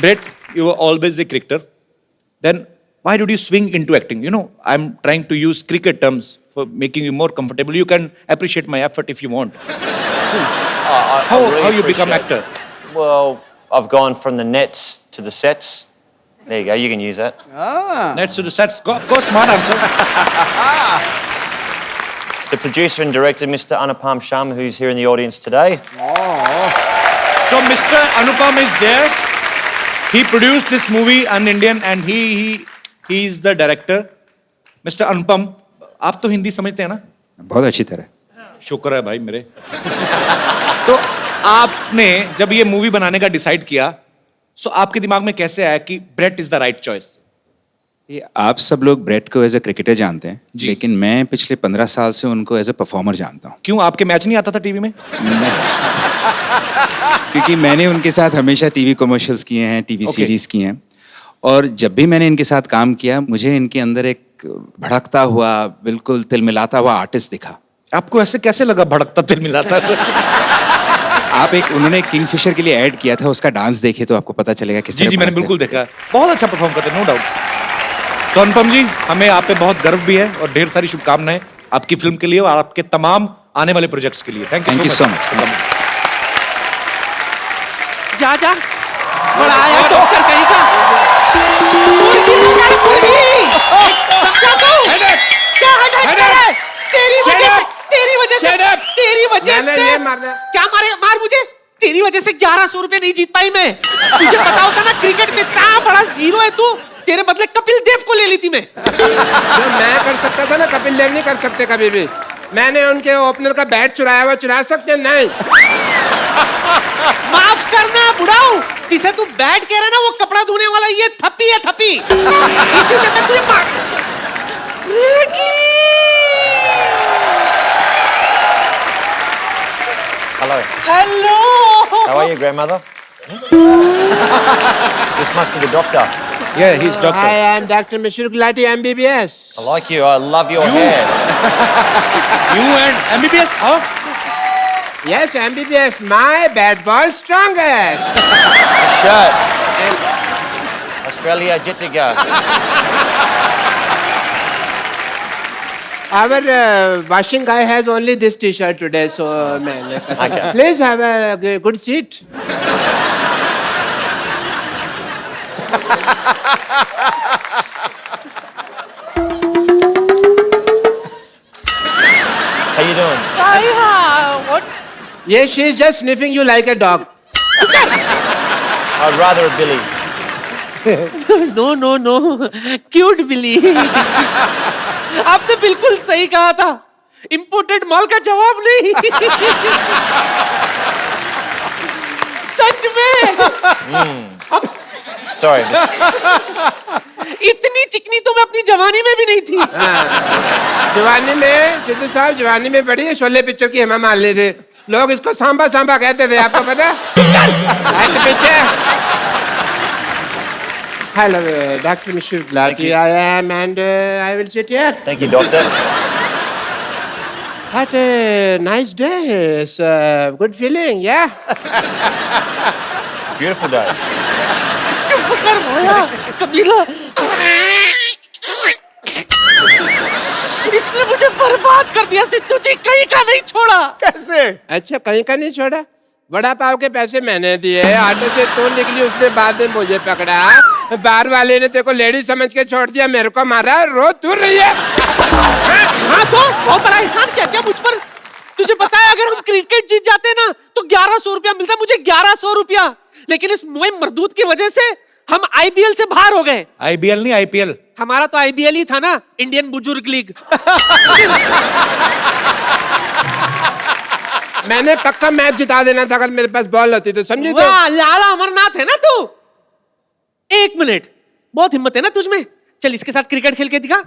Speaker 1: Brett, you were always a cricketer. Then why did you swing into acting? You know, I'm trying to use cricket terms for making you more comfortable. You can appreciate my effort if you want.
Speaker 7: I
Speaker 1: How
Speaker 7: really
Speaker 1: you become
Speaker 7: appreciate
Speaker 1: actor?
Speaker 7: it. Well, I've gone from the nets to the sets. There you go. You can use that.
Speaker 1: Let's do the sets. Of course, smart answer.
Speaker 7: The producer and director, Mr. Anupam Sharma, who's here in the audience today.
Speaker 1: So Mr. Anupam is there. He produced this movie, An Indian, and he is the director. Mr. Anupam, आप तो हिंदी समझते हैं ना?
Speaker 8: बहुत अच्छी तरह.
Speaker 1: शुक्र है भाई मेरे. तो आपने जब ये मूवी बनाने का डिसाइड किया, सो आपके दिमाग में कैसे आया कि Brett is the right choice?
Speaker 8: ये आप सब लोग ब्रेट को एज ए क्रिकेटर जानते हैं,
Speaker 1: जी.
Speaker 8: लेकिन मैं पिछले 15 साल से उनको एज ए परफॉर्मर जानता हूँ.
Speaker 1: क्यों आपके मैच नहीं आता था टीवी में?
Speaker 8: क्योंकि मैंने उनके साथ हमेशा टीवी कमर्शियल्स किए हैं, टीवी
Speaker 1: Okay.
Speaker 8: सीरीज किए हैं, और जब भी मैंने इनके साथ काम किया मुझे इनके अंदर एक भड़कता हुआ, बिल्कुल तिलमिलाता हुआ आर्टिस्ट दिखा.
Speaker 1: आपको ऐसे कैसे लगा भड़कता तिल मिलाता?
Speaker 8: आप उन्होंने किंगफिशर के लिए ऐड किया था, उसका डांस देखिए तो आपको पता चलेगा किस
Speaker 1: जी
Speaker 8: तरह
Speaker 1: जी मैंने
Speaker 8: भड़कते
Speaker 1: बिल्कुल देखा. बहुत अच्छा परफॉर्म करते हैं, नो डाउट. सो अनुपम जी, हमें आप पे बहुत गर्व भी है और ढेर सारी शुभकामनाएं आपकी फिल्म के लिए और आपके तमाम आने वाले प्रोजेक्ट्स के लिए. Thank you
Speaker 8: so much.
Speaker 9: जा जा बड़ा आया डॉक्टर कहीं का मुर्गी बना मुर्गी समझा तू क्या हटाए तेरी वजह से क्या मार मुझे तेरी वजह से 1100 रुपए नहीं जीत पाई मैं. तुझे पता होता ना क्रिकेट में इतना बड़ा जीरो है तू. तेरे बदले कपिल देव को ले ली थी मैं.
Speaker 10: जो मैं कर सकता था ना कपिल देव नहीं कर सकते कभी भी. मैंने उनके ओपनर का बैट चुरा सकते नहीं.
Speaker 9: माफ करना बुढ़ाऊ, जिसे तू बैट कह रहा है ना वो कपड़ा धोने वाला ये थप्पी है थप्पी. इसी से मैं तुझे मार.
Speaker 7: Hello.
Speaker 9: Hello.
Speaker 7: How are you, grandmother? This must be the doctor.
Speaker 1: Yeah, he's doctor.
Speaker 10: I am Dr. Mishra Gulati, MBBS.
Speaker 7: I like you. I love your hair.
Speaker 1: You and MBBS? Huh?
Speaker 10: Yes, MBBS, my bad ball strongest.
Speaker 7: Shirt. Australia Jittiga.
Speaker 10: Our washing guy has only this T-shirt today, so man,
Speaker 7: Okay.
Speaker 10: please have a good seat.
Speaker 7: How you doing?
Speaker 9: What?
Speaker 10: Yeah, she's just sniffing you like a dog.
Speaker 7: I'd rather a Billy.
Speaker 9: No. Cute Billy. आपने बिल्कुल सही कहा था। Imported माल का जवाब नहीं। सच में। अब
Speaker 7: Sorry.
Speaker 9: इतनी चिकनी तो मैं अपनी जवानी में भी नहीं थी।
Speaker 10: जवानी में सिद्धू साहब जवानी में बड़ी है शोले पिक्चर की हेमा मालिनी थे लोग इसको सांबा सांबा कहते थे आपको पता है पीछे hello doctor Mishra Gulati I am and I will sit here
Speaker 7: Thank you, doctor.
Speaker 10: What a nice day. It's a good feeling, yeah?
Speaker 7: Beautiful day.
Speaker 9: चुप कर भैया कबीला। इसने मुझे बर्बाद कर दिया सिद्धू जी कहीं का नहीं छोड़ा।
Speaker 2: कैसे?
Speaker 10: अच्छा कहीं का नहीं छोड़ा बड़ा पाव के पैसे मैंने दिए ऑटो से तू निकली उसने बाद में मुझे पकड़ा बार वाले ने तेरे को लेडी समझ के छोड़ दिया मेरे को मारा रो तू रही है
Speaker 9: हाँ तो बहुत बड़ा एहसान किया क्या मुझ पर। तुझे पता है अगर हम क्रिकेट जीत जाते ना तो 1100 रुपया मिलता मुझे 1100 रुपया। लेकिन इस मोए मरदूत की वजह से हम आईबीएल से बाहर हो गए।
Speaker 1: आईबीएल नहीं आईपीएल।
Speaker 9: हमारा तो आईबीएल ही था ना इंडियन बुजुर्ग लीग।
Speaker 10: मैंने पक्का मैच जिता देना था अगर मेरे पास बॉल होती तो समझी तो
Speaker 9: वाह लाला अमरनाथ है ना तू। 1 मिनट बहुत हिम्मत है ना तुझ में। चल इसके साथ क्रिकेट खेल के दिखा।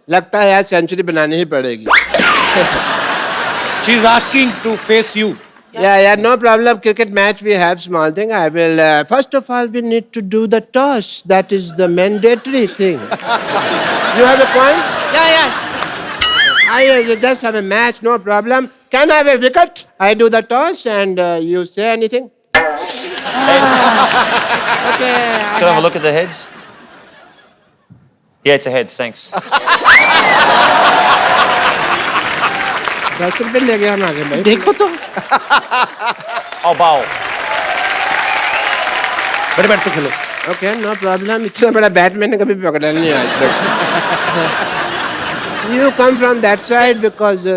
Speaker 10: लगता है यार सेंचुरी बनानी ही पड़ेगी
Speaker 1: she is asking to face you.
Speaker 10: Yeah, no problem. Cricket match, we have small thing. I will, first of all, we need to do the toss. That is the mandatory thing. You have a point?
Speaker 9: Yeah.
Speaker 10: I just have a match, no problem. Can I have a wicket? I do the toss and you say anything?
Speaker 7: Heads.
Speaker 10: Okay.
Speaker 7: Can I have a look at the heads? Yeah, it's a heads, thanks.
Speaker 10: 10 रुपए ले गया हम आगे भाई
Speaker 9: देखो तो
Speaker 7: I'll bowl.
Speaker 1: बड़े bat से खेलो।
Speaker 10: ओके नो प्रॉब्लम इतना बड़ा बैट मैंने कभी पकड़ा नहीं आज तक you come from that side because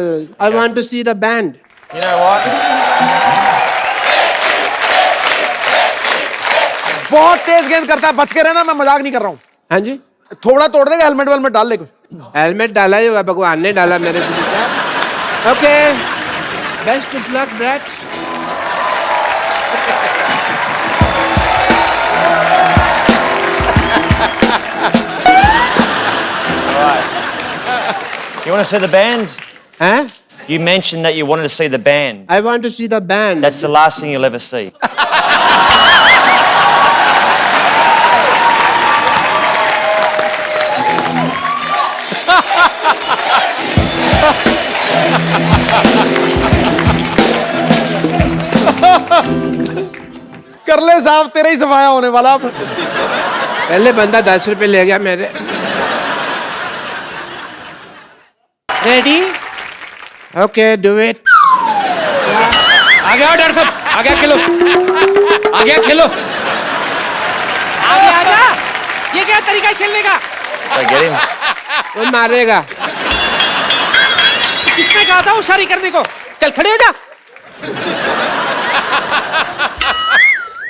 Speaker 10: I want to see the band
Speaker 7: You know what?
Speaker 2: बहुत तेज गेंद करता है बच के रहना मैं मजाक नहीं कर रहा हूँ।
Speaker 10: हाँ जी
Speaker 2: थोड़ा तोड़ देगा हेलमेट वेलमेट डाल ले कुछ।
Speaker 10: हेलमेट डाला ही हुआ भगवान ने डाला मेरे को okay best of luck brat
Speaker 7: You want to see the band?
Speaker 10: Huh?
Speaker 7: You mentioned that you wanted to see the band.
Speaker 10: I want to see the band.
Speaker 7: That's the last thing you'll ever see.
Speaker 2: कर ले साहब तेरा ही सफाया होने वाला अब।
Speaker 10: पहले बंदा 10 रुपए ले गया मेरे
Speaker 9: रेडी।
Speaker 10: ओके डू इट
Speaker 1: आ गया डर सब आ गया खेलो आ गया खेलो।
Speaker 9: आगे आजा। ये क्या तरीका है खेलने का।
Speaker 7: So get him.
Speaker 10: वो मारेगा
Speaker 9: किसने कहा था होशियारी करने को। चल खड़े हो जा।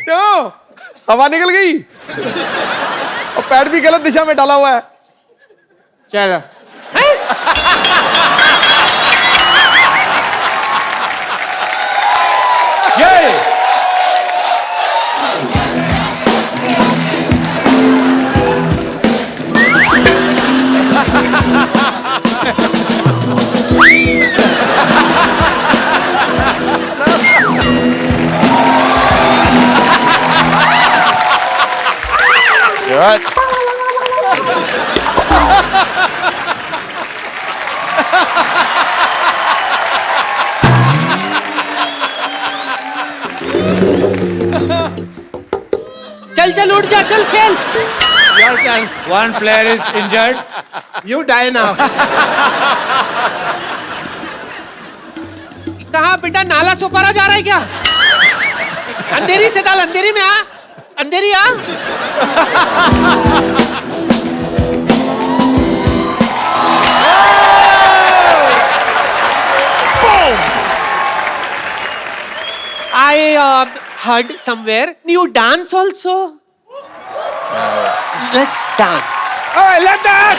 Speaker 2: क्यों हवा निकल गई और पैड भी गलत दिशा में डाला हुआ है।
Speaker 10: चलो
Speaker 1: ये
Speaker 7: You alright?
Speaker 9: चल चल उठ जा चल खेल।
Speaker 1: one player is injured.
Speaker 10: You die now.
Speaker 9: कहाँ बेटा नाला सोपारा जा रहा है क्या? अंधेरी से डाल, अंधेरी में आ, अंधेरी आ. I heard somewhere you dance also. Let's dance.
Speaker 10: Oh, I love that.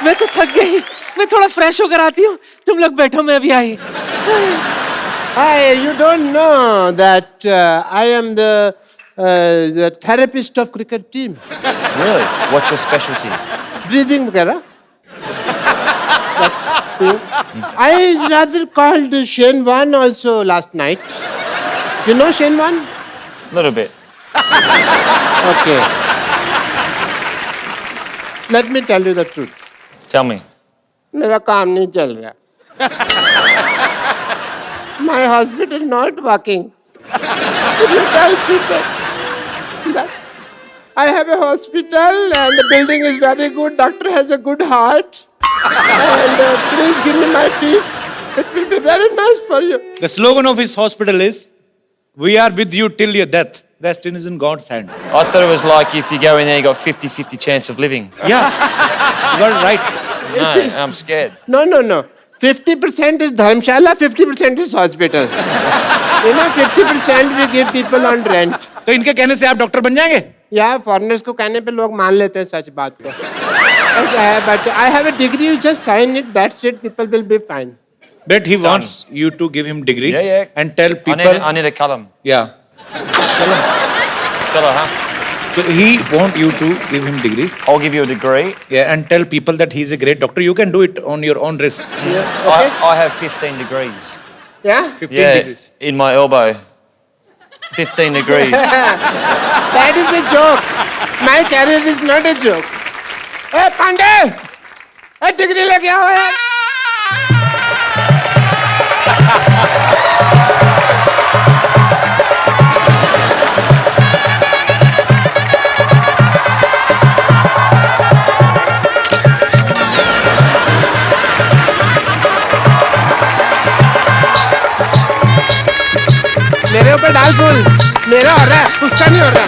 Speaker 9: मैं तो थक गई, मैं थोड़ा फ्रेश होकर आती हूँ, तुम लोग बैठो, मैं अभी आई.
Speaker 10: Hi, you don't know that I am the therapist of cricket team.
Speaker 7: Really? What's your specialty?
Speaker 10: Breathing वगैरह. I rather called Shane Warne also last night. You know Shane Warne?
Speaker 7: Little bit.
Speaker 10: Okay. Let me tell you the truth.
Speaker 7: Tell me.
Speaker 10: मेरा काम नहीं चल रहा. My hospital not working. You tell people that I have a hospital and the building is very good. Doctor has a good heart. And please give me my fees. It will be very nice for you.
Speaker 1: The slogan of his hospital is, "We are with you till your death. Rest is in God's hand."
Speaker 7: I thought it was like if you go in there, you got 50-50 chance of living.
Speaker 1: Yeah, you got it right.
Speaker 7: No, I'm scared.
Speaker 10: No. 50% is Dharmshala, 50% is hospital. You know, 50% we give people on rent.
Speaker 1: तो इनके कहने से आप doctor बन जाएंगे?
Speaker 10: या foreigners को कहने पे लोग मान लेते हैं सच बात को. ऐसा है, but I have a degree, you just sign it, that's it, people will be fine.
Speaker 1: But he wants you to give him degree
Speaker 7: Yeah.
Speaker 1: and tell people.
Speaker 7: I need a column.
Speaker 1: Yeah.
Speaker 7: Chalo, huh?
Speaker 1: So he want you to give him degree.
Speaker 7: I'll give you a degree.
Speaker 1: Yeah, and tell people that he's a great doctor. You can do it on your own risk.
Speaker 10: Okay?
Speaker 7: I have 15 degrees.
Speaker 10: Yeah?
Speaker 1: 15 degrees.
Speaker 7: In my elbow. 15 degrees.
Speaker 10: That is a joke. My career is not a joke. Hey, Pandey! Hey, degree लेके आओ यार. मेरे ऊपर डाल फूल. मेरा हो रहा है, उसका नहीं हो रहा.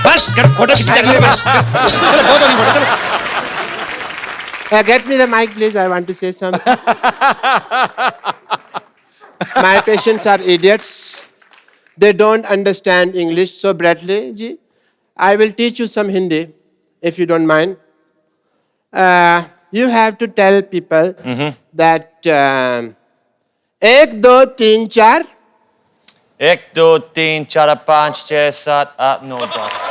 Speaker 1: बस कर फोटो खींच चलो बहुत होगी फोटो चलो.
Speaker 10: Get me the mic, please. I want to say something. My patients are idiots. They don't understand English. So, Bradley ji, I will teach you some Hindi, if you don't mind. You have to tell people that 1, 2, 3, 4.
Speaker 7: 1, 2, 3, 4, 5, 6, 7, 8, 9, 10.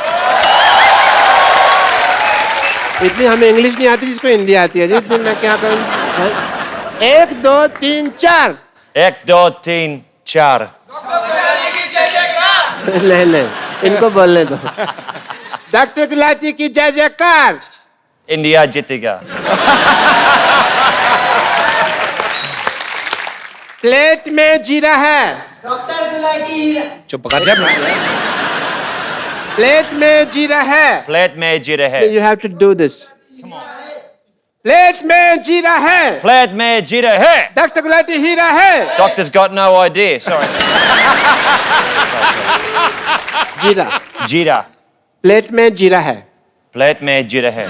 Speaker 10: इतनी हमें English नहीं आती जिसको हिंदी आती है. जितनी मैं क्या करूँ? 1, 2, 3, 4.
Speaker 7: 1, 2, 3, 4.
Speaker 10: नहीं, इनको बोलने दो. डॉक्टर गुलाटी की जय जयकार.
Speaker 7: India जीतेगा.
Speaker 10: प्लेट में जीरा है।
Speaker 1: चुप कर जा।
Speaker 10: प्लेट में जीरा है।
Speaker 7: Plate में जीरा है।
Speaker 10: You have to do this. Plate में जीरा है।
Speaker 7: Plate में जीरा है।
Speaker 10: डॉक्टर गुलाटी हीरा है।
Speaker 7: Doctor's got no idea. Sorry.
Speaker 10: जीरा।
Speaker 7: Jeera.
Speaker 10: प्लेट में जीरा है।
Speaker 7: Plate में जीरा है।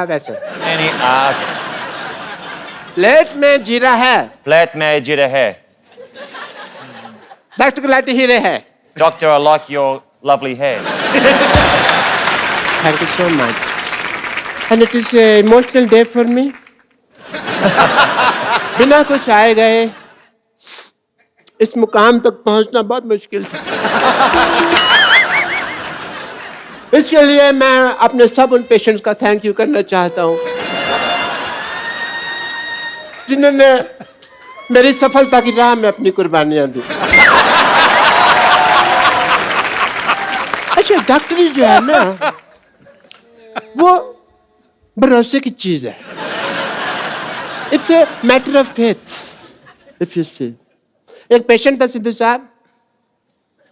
Speaker 10: वैसे
Speaker 7: Any okay.
Speaker 10: प्लेट में जीरा है।
Speaker 7: Plate में जीरा है.
Speaker 10: डॉक्टर गुलाटी हीरे है।
Speaker 7: Doctor, I like your lovely hair.
Speaker 10: Thank you so much. And it is an emotional day for me. बिना कुछ आए गए इस मुकाम तक पहुंचना बहुत मुश्किल था। इसके लिए मैं अपने सब उन पेशेंट्स का थैंक यू करना चाहता हूं जिन्होंने मेरी सफलता की राह में अपनी कुर्बानियां दी। अच्छा, डॉक्टरी जो है ना वो भरोसे की चीज है। It's a matter of faith if you see. एक पेशेंट था सिद्धू साहब,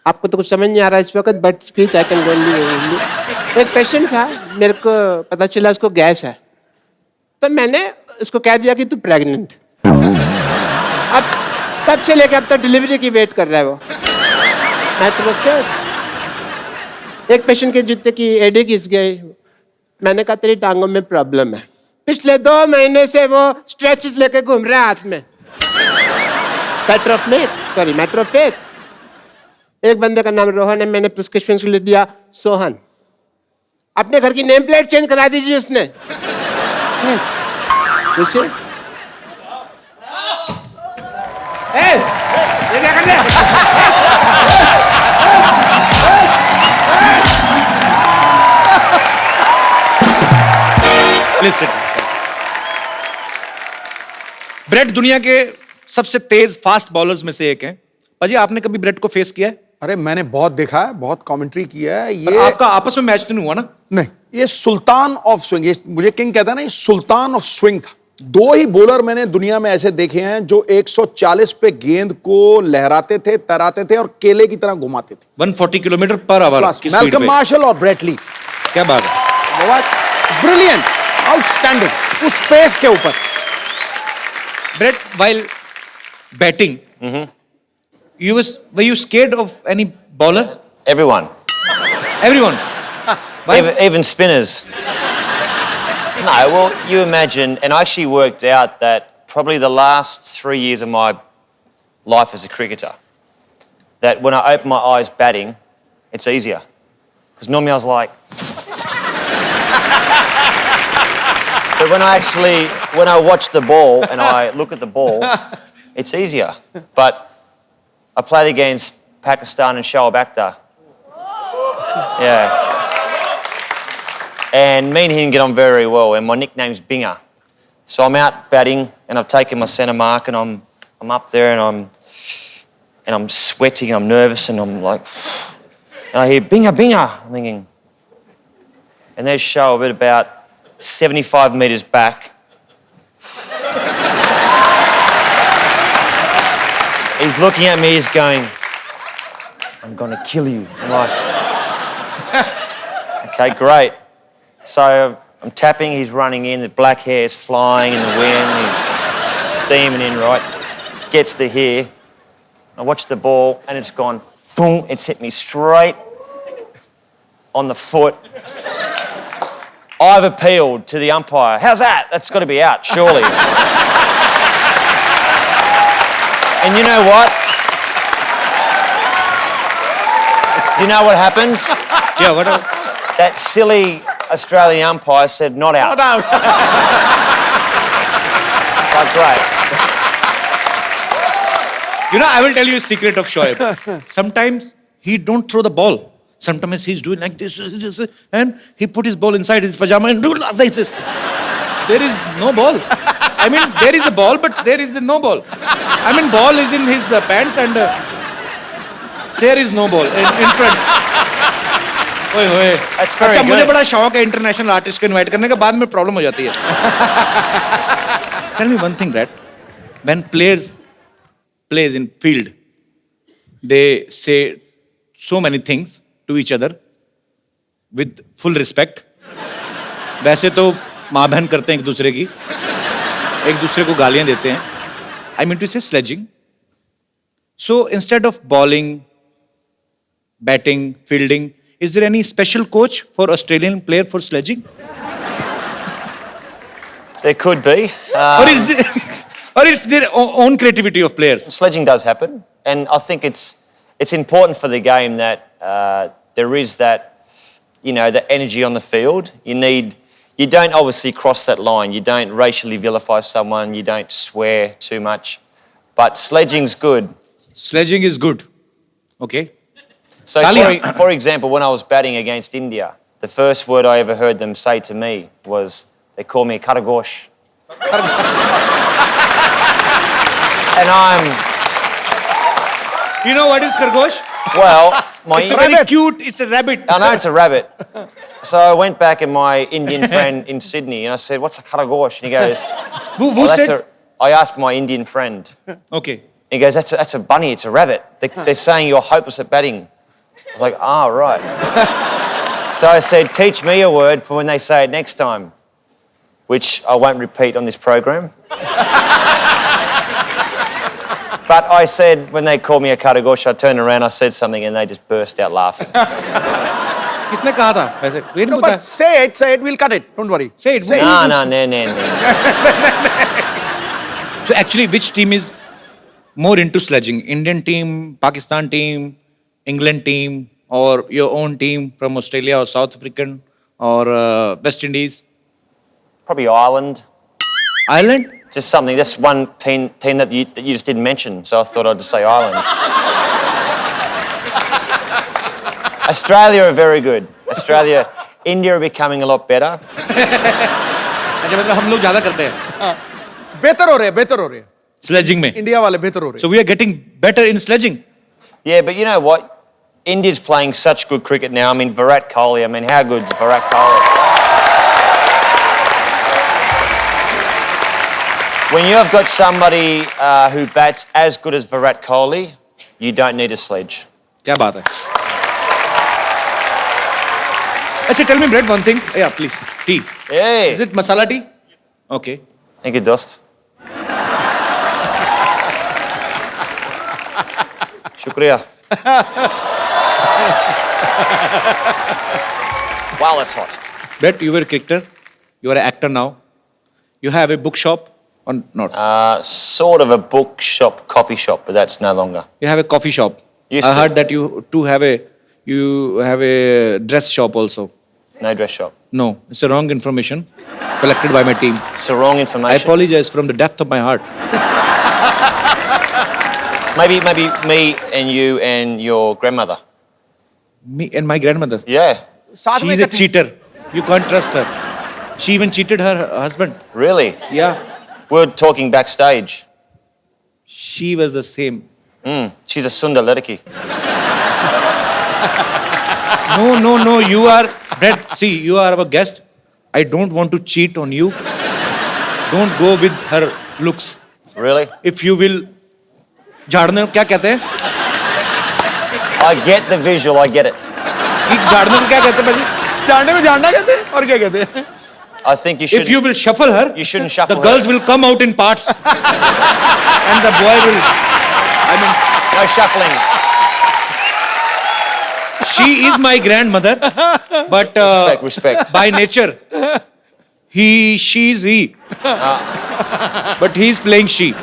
Speaker 10: आपको तो कुछ समझ नहीं आ रहा इस वक्त, बट स्पीच आई कैन गोली। एक पेशेंट था, मेरे को पता चला उसको गैस है, तो मैंने उसको कह दिया कि तू प्रेग्नेंट। अब तब से लेकर अब तक डिलीवरी की वेट कर रहा है वो। Matter of faith. एक पेशेंट के जूते की एडी घिस गई, मैंने कहा तेरी टांगों में प्रॉब्लम है। पिछले 2 महीने से वो स्ट्रेचेस लेके घूम रहा है हाथ में। Matter of faith. एक बंदे का नाम रोहन है, मैंने प्रिस्क्रिप्शन के लिए दिया सोहन। अपने घर की नेम प्लेट चेंज करा दीजिए उसने। ये क्या कर रहे
Speaker 1: ब्रेट दुनिया के सबसे तेज फास्ट बॉलर्स में से एक है। पाजी, आपने कभी ब्रेट को फेस किया है?
Speaker 2: अरे मैंने बहुत देखा है, बहुत कमेंट्री किया है।
Speaker 1: ये आपका आपस में मैच तो नहीं हुआ ना?
Speaker 2: नहीं, ये सुल्तान ऑफ स्विंग, ये मुझे किंग कहता है ना, ये सुल्तान ऑफ स्विंग था। 2 ही बॉलर मैंने दुनिया में ऐसे देखे हैं जो 140 पे गेंद को लहराते थे, तराते थे और केले की तरह घुमाते थे।
Speaker 1: 140 kilometre per hour.
Speaker 2: Malcolm Marshall और ब्रेट ली।
Speaker 1: क्या बात है,
Speaker 2: ब्रिलियंट, आउटस्टैंडिंग उस पेस के ऊपर।
Speaker 1: Brett, while batting, were you scared of any bowler?
Speaker 7: Everyone.
Speaker 1: Everyone. Why?
Speaker 7: Even spinners. No, well, you imagine, and I actually worked out that probably the last 3 years of my life as a cricketer, that when I open my eyes batting, it's easier. Because normally I was like... But when I watch the ball and I look at the ball, it's easier. But I played against Pakistan and Shoaib Akhtar. Yeah. And me and him get on very well, and my nickname's Binger. So I'm out batting, and I've taken my centre mark, and I'm up there, and I'm sweating, I'm nervous, and I'm like, and I hear Binger, Binger. I'm thinking, and there's Shoaib at about 75 metres back. He's looking at me, he's going, I'm gonna kill you. I'm like, okay, great. So I'm tapping, he's running in, the black hair is flying in the wind, he's steaming in, right? Gets to here. I watch the ball and it's gone, boom, it's hit me straight on the foot. I've appealed to the umpire. How's that? That's got to be out, surely. And you know what? Do you know what happened?
Speaker 1: Yeah, what?
Speaker 7: That silly Australian umpire said not out.
Speaker 10: Not out.
Speaker 7: Like, great.
Speaker 1: You know, I will tell you a secret of Shoaib. Sometimes he don't throw the ball. Sometimes he's doing like this, and he put his ball inside his pajama and do like this. There is no ball. I mean, there is a ball, but there is no ball. I mean, ball is in his pants and there is no ball in front. ओए होए। अच्छा, मुझे बड़ा शौक है international artist को invite करने का, बाद में प्रॉब्लम हो जाती है। Tell me one thing, Brett. When players plays in field, they say so many things to each other with full respect. वैसे तो माँ बहन करते हैं एक दूसरे को गालियां देते हैं. I mean to say sledging. So instead of bowling, batting, fielding, is there any special coach for Australian player for sledging?
Speaker 7: There could be.
Speaker 1: Or is their own creativity of players?
Speaker 7: Sledging does happen, and I think it's important for the game that there is that, the energy on the field. You don't obviously cross that line. You don't racially vilify someone. You don't swear too much. But sledging's good.
Speaker 1: Sledging is good. Okay.
Speaker 7: So,
Speaker 1: Talia.
Speaker 7: for example, when I was batting against India, the first word I ever heard them say to me was, they call me Karagosh. And
Speaker 1: You know what is Khargosh?
Speaker 7: well,
Speaker 1: It's a very cute, it's a rabbit.
Speaker 7: I know it's a rabbit. So I went back and my Indian friend in Sydney and I said, what's a Karagosh? And he goes,
Speaker 1: Who said?
Speaker 7: I asked my Indian friend.
Speaker 1: Okay.
Speaker 7: He goes, that's a bunny, it's a rabbit. They're saying you're hopeless at batting. I was like, right. So I said, teach me a word for when they say it next time, which I won't repeat on this program. But I said, when they called me a Karagosh, I turned around, I said something, and they just burst out laughing.
Speaker 1: किसने कहा था वैसे? ये नहीं
Speaker 2: No,
Speaker 1: पता.
Speaker 2: but say it, we'll cut it. Don't worry.
Speaker 1: Say it.
Speaker 7: No.
Speaker 1: So actually, which team is more into sledging? Indian team, Pakistan team, England team, or your own team from Australia or South African or West Indies?
Speaker 7: Probably Ireland.
Speaker 1: Ireland?
Speaker 7: Just something. That's one team that you just didn't mention, so I thought I'd just say Ireland. Australia are very good. India are becoming a lot better.
Speaker 1: अच्छा मतलब हम लोग ज़्यादा करते हैं.
Speaker 2: बेहतर हो रहे हैं.
Speaker 1: Sledging में.
Speaker 2: इंडिया वाले बेहतर हो रहे हैं.
Speaker 1: So we are getting better in sledging.
Speaker 7: Yeah, but you know what? India's playing such good cricket now. I mean, Virat Kohli. I mean, how good's Virat Kohli? When you have got somebody who bats as good as Virat Kohli, you don't need a sledge.
Speaker 1: क्या बात है? अच्छा, tell me, Brett, one thing. Yeah, please. Tea.
Speaker 7: Hey.
Speaker 1: Is it masala tea? Okay.
Speaker 7: Thank you, Dost. Shukriya. Wow, that's hot.
Speaker 1: Brett, you were a cricketer. You are an actor now. You have a bookshop or not?
Speaker 7: Sort of a bookshop, coffee shop, but that's no longer.
Speaker 1: You have a coffee shop.
Speaker 7: Used
Speaker 1: I
Speaker 7: to.
Speaker 1: heard that you have a dress shop also.
Speaker 7: No dress shop.
Speaker 1: No, it's a wrong information collected by my team.
Speaker 7: It's the wrong
Speaker 1: I
Speaker 7: information.
Speaker 1: apologize from the depth of my heart.
Speaker 7: Maybe me and you and your grandmother.
Speaker 1: Me and my grandmother.
Speaker 7: Yeah.
Speaker 2: साथ में
Speaker 1: She's a
Speaker 2: इकट्ठे-
Speaker 1: cheater. You can't trust her. She even cheated her husband.
Speaker 7: Really?
Speaker 1: Yeah.
Speaker 7: We were talking backstage.
Speaker 1: She was the same.
Speaker 7: She's a Sundar Ladaki.
Speaker 1: No. You are, Brett, see, you are our guest. I don't want to cheat on you. Don't go with her looks.
Speaker 7: Really?
Speaker 1: If you will, झाड़ने को क्या कहते हैं?
Speaker 7: I get the visual, I get it.
Speaker 1: झाड़ने को क्या कहते हैं भाजी?
Speaker 2: जानने में जानना कहते हैं और क्या कहते हैं?
Speaker 7: I think you should.
Speaker 1: If you will shuffle her,
Speaker 7: You shouldn't shuffle
Speaker 1: the
Speaker 7: her.
Speaker 1: girls will come out in parts. And the boy will,
Speaker 7: No shuffling.
Speaker 1: she is my grandmother, but
Speaker 7: Respect.
Speaker 1: by nature, she is he. But he is playing she.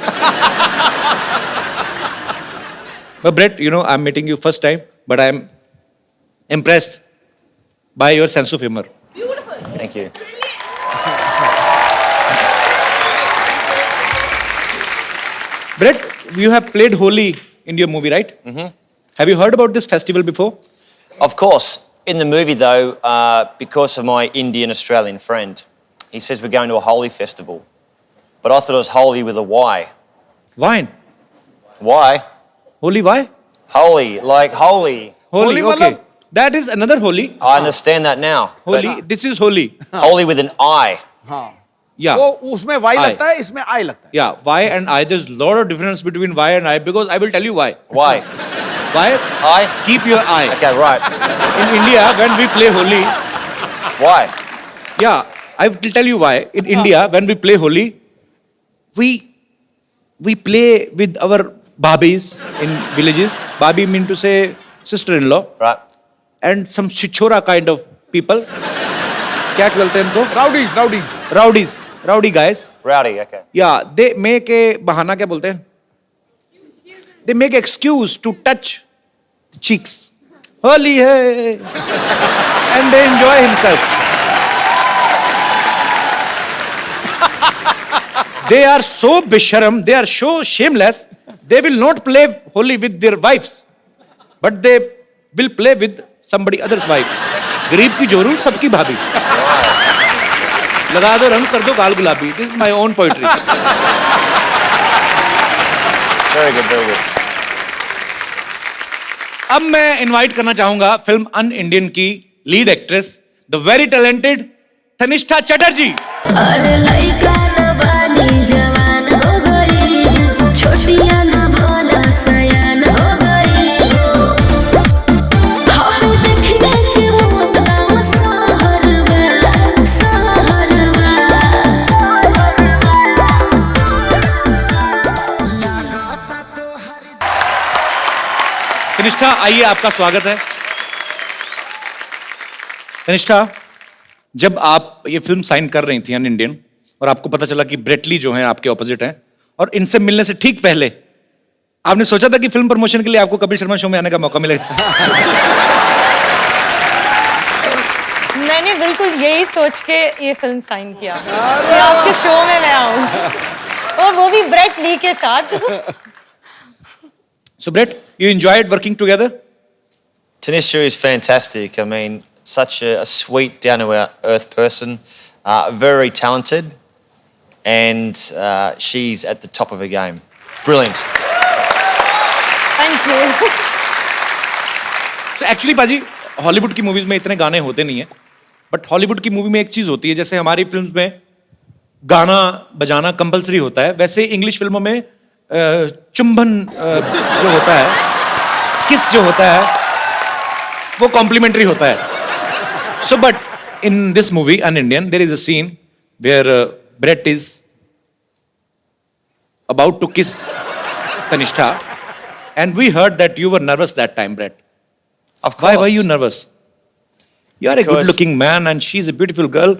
Speaker 1: But Brett, I'm meeting you first time, but I'm impressed by your sense of humor.
Speaker 7: Thank you.
Speaker 1: Brett, you have played Holi in your movie, right? Mm-hmm. Have you heard about this festival before?
Speaker 7: Of course. In the movie, though, because of my Indian-Australian friend, he says we're going to a Holi festival. But I thought it was Holi with a Y.
Speaker 1: Wine.
Speaker 7: Why?
Speaker 1: Holi, why?
Speaker 7: Holy, like holy.
Speaker 1: Holi,
Speaker 2: Holi
Speaker 1: okay.
Speaker 2: matlab?
Speaker 1: That is another Holi.
Speaker 7: I understand that now. but
Speaker 1: Holi, this is Holi.
Speaker 7: Holy with an I.
Speaker 1: Yeah.
Speaker 2: वो उसमें Y
Speaker 1: I.
Speaker 2: लगता है, इसमें आई लगता है.
Speaker 1: Yeah, Y and I. There's a lot of difference between Y and I because I will tell you why.
Speaker 7: Why?
Speaker 1: Why?
Speaker 7: I?
Speaker 1: Keep your eye.
Speaker 7: Okay, right.
Speaker 1: In India, when we play Holi,
Speaker 7: Why?
Speaker 1: yeah, I will tell you why. In India, when we play Holi, we play with our babis in villages. Babi mean to say sister-in-law.
Speaker 7: Right.
Speaker 1: And some chichora kind of people. क्या बोलते हैं इनको?
Speaker 2: Rowdies.
Speaker 1: Rowdy guys.
Speaker 7: Rowdy, okay.
Speaker 1: Yeah, they make a बहाना क्या बोलते हैं? They make excuse to touch the cheeks. Holi है, and they enjoy himself. They are so bisharam, they are so shameless. They will not play Holi with their wives, but they will play with somebody other's wife. गरीब की जोरू सबकी भाभी. लगा दो रंग कर दो गाल गुलाबी. This is my own poetry.
Speaker 7: Very good, very good.
Speaker 1: अब मैं इनवाइट करना चाहूंगा फिल्म अन इंडियन की lead actress the very talented Tanishtha Chatterjee.
Speaker 6: अरे लइका न बानी जवान हो गई, छोटिया न भोला सयान हो गई. हम देखने के मौत का सहरवा.
Speaker 1: तनिष्ठा आइए, आपका स्वागत है. तनिष्ठा, जब आप ये फिल्म साइन कर रही थी अन इंडियन और आपको पता चला कि ब्रेट ली जो है आपके ऑपोजिट हैं और इनसे मिलने से ठीक पहले आपने सोचा था कि फिल्म प्रमोशन के लिए आपको कपिल शर्मा शो में आने का मौका मिलेगा?
Speaker 9: मैंने बिल्कुल यही सोच के ये फिल्म साइन किया कि आपके शो में मैं आऊं, और वो भी ब्रेट ली के साथ.
Speaker 1: So Brett, you enjoyed working together?
Speaker 7: Tanisha is fantastic. I mean, such a sweet, down-to-earth person, very talented, and she's at the top of her game. Brilliant.
Speaker 9: Thank you.
Speaker 1: So actually पाजी, Hollywood की movies में इतने गाने होते नहीं है, but Hollywood की movie में एक चीज होती है, जैसे हमारी फिल्म्स में गाना बजाना कंपलसरी होता है, वैसे इंग्लिश फिल्मों में चुंबन जो होता है, किस जो होता है, वो कॉम्प्लीमेंट्री होता है. So but in this movie UnIndian there is a scene where Brett is about to kiss Tanishtha and we heard that you were nervous that time. Brett,
Speaker 7: Of course.
Speaker 1: why were you nervous? You are a
Speaker 7: Because-
Speaker 1: good looking man and she's a beautiful girl.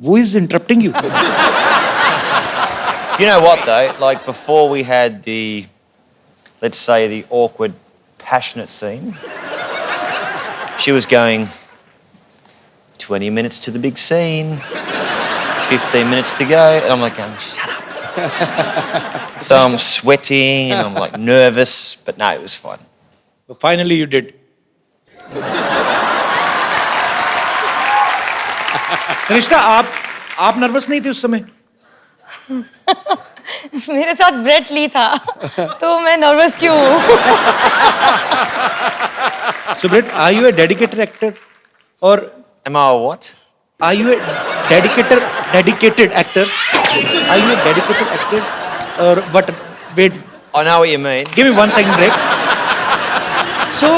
Speaker 1: Who is interrupting you?
Speaker 7: You know what, though? Like, before we had the, let's say, the awkward, passionate scene, she was going, 20 minutes to the big scene, 15 minutes to go, and I'm like going, shut up. So I'm sweating, and I'm like nervous, but no, it was fun.
Speaker 1: So finally you did. Tanishtha, आप nervous नहीं थे उस समय?
Speaker 9: मेरे साथ Brett Lee था, तो मैं नर्वस क्यों हूँ?
Speaker 1: So Brett, are you a dedicated actor? Or
Speaker 7: Am I a what?
Speaker 1: are you a dedicated actor? Are you a dedicated actor? Or what? Wait,
Speaker 7: I know what you mean.
Speaker 1: give me 1 second break. So,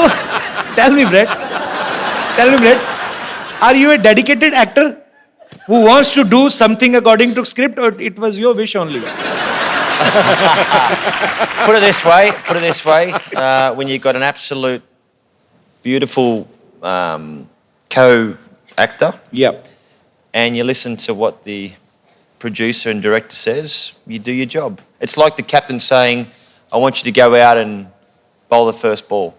Speaker 1: tell me Brett, are you a dedicated actor who wants to do something according to script, or it was your wish only?
Speaker 7: Put it this way, when you've got an absolute beautiful co-actor,
Speaker 1: Yeah.
Speaker 7: and you listen to what the producer and director says, you do your job. It's like the captain saying, I want you to go out and bowl the first ball.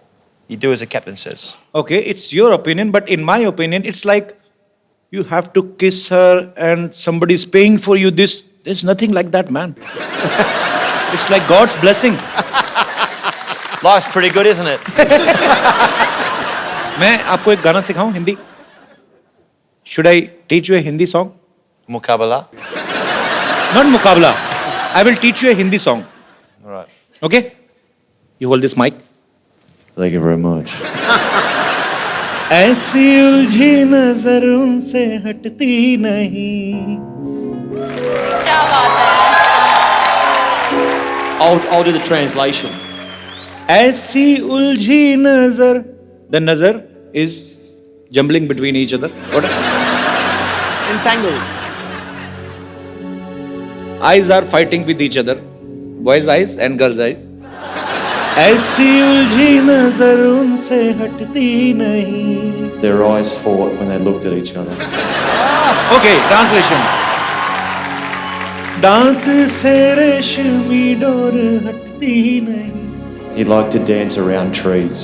Speaker 7: You do as the captain says.
Speaker 1: Okay, it's your opinion, but in my opinion, it's like you have to kiss her and somebody's paying for you this. There's nothing like that, man. It's like God's blessings.
Speaker 7: Life's pretty good, isn't it?
Speaker 1: मैं आपको एक गाना सिखाऊं Hindi? Should I teach you a Hindi song?
Speaker 7: Mukabala.
Speaker 1: Not मुकाबला. I will teach you a Hindi song.
Speaker 7: All right.
Speaker 1: Okay? You hold this mic.
Speaker 7: Thank you very much.
Speaker 1: ऐसी उलझी नजर उनसे हटती नहीं,
Speaker 7: I'll do the translation.
Speaker 1: ऐसी उलझी नजर. The nazar is jumbling between each other. What?
Speaker 2: Entangled.
Speaker 1: Eyes are fighting with each other. Boys' eyes and girls' eyes. ऐसी उलझी नजर उनसे हटती नहीं.
Speaker 7: Their eyes fought when they looked at each other.
Speaker 1: Okay, translation. दांत से रेशमी door हटती नहीं.
Speaker 7: He liked to dance around trees.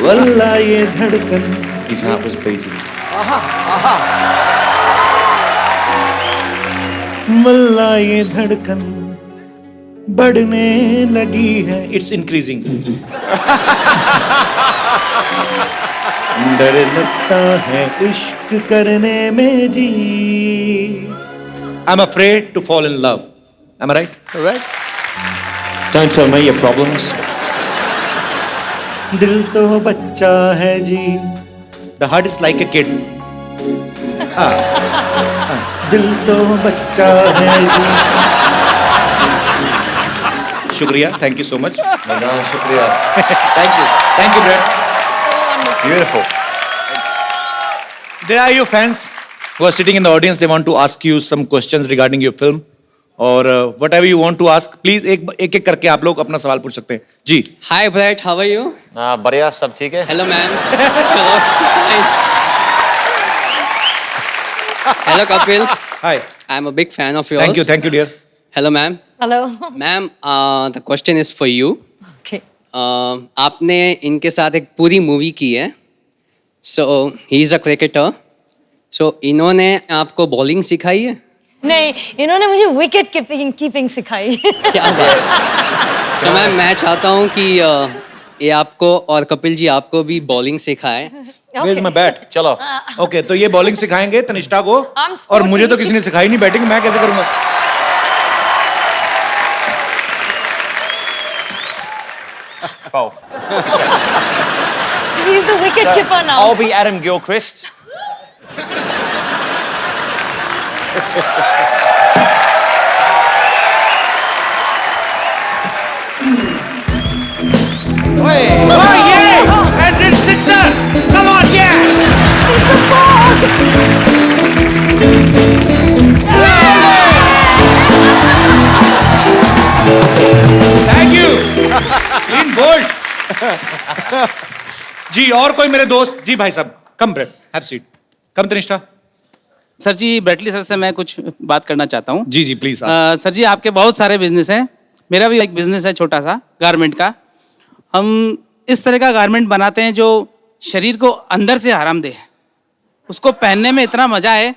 Speaker 1: वल्ला ये धड़कन.
Speaker 7: His heart was beating.
Speaker 1: वल्ला ये धड़कन बढ़ने लगी है. It's increasing. डर लगता है इश्क करने में जी. I'm afraid to fall in love. Am I right?
Speaker 2: Correct.
Speaker 7: Don't tell me your problems.
Speaker 1: दिल तो बच्चा है जी. The heart is like a kid. दिल तो बच्चा है जी. शुक्रिया. Thank you so much.
Speaker 7: No, shukriya.
Speaker 1: Thank you, Brad.
Speaker 7: Beautiful.
Speaker 1: There are your fans who are sitting in the audience. They want to ask you some questions regarding your film. और whatever you want to ask, please एक करके आप लोग अपना सवाल पूछ सकते हैं. जी.
Speaker 4: Hi Brett, how are you?
Speaker 7: बढ़िया सब ठीक है.
Speaker 4: Hello ma'am. Hello. Hello Kapil.
Speaker 1: Hi.
Speaker 4: I'm a big fan of yours.
Speaker 1: Thank you, dear.
Speaker 4: Hello ma'am.
Speaker 11: Hello.
Speaker 4: Ma'am, the question is for you.
Speaker 11: Okay.
Speaker 4: आपने इनके साथ एक पूरी मूवी की है. So he is a cricketer. So इन्होंने आपको bowling सिखाई है?
Speaker 11: नहीं, इन्होंने मुझे विकेट कीपिंग सिखाई.
Speaker 4: क्या बात. So मैम मैं चाहता हूँ कि ये आपको और कपिल जी आपको भी बॉलिंग सिखाए.
Speaker 1: Where's my bat? चलो. Okay, तो ये बॉलिंग सिखाएंगे तनिष्ठा को.
Speaker 11: I'm
Speaker 1: और मुझे तो किसी ने सिखाई नहीं बैटिंग. मैं कैसे करूँगा?
Speaker 7: Bowl.
Speaker 11: So he's the wicket keeper now.
Speaker 7: I'll be Adam Gilchrist.
Speaker 1: Oh yeah! And it's sixer. Come on, yeah! Thank you. Clean bold. जी और कोई मेरे दोस्त. जी भाई साहब. Come Brett. Have seat. Come Tanishtha.
Speaker 12: Sir ji Brett Lee sir से मैं कुछ बात करना चाहता हूँ.
Speaker 1: जी प्लीज.
Speaker 12: सर जी आपके बहुत सारे बिजनेस हैं. मेरा भी एक बिजनेस है छोटा सा गारमेंट का. हम इस तरह का गारमेंट बनाते हैं जो शरीर को अंदर से आराम दे. उसको पहनने में इतना मजा है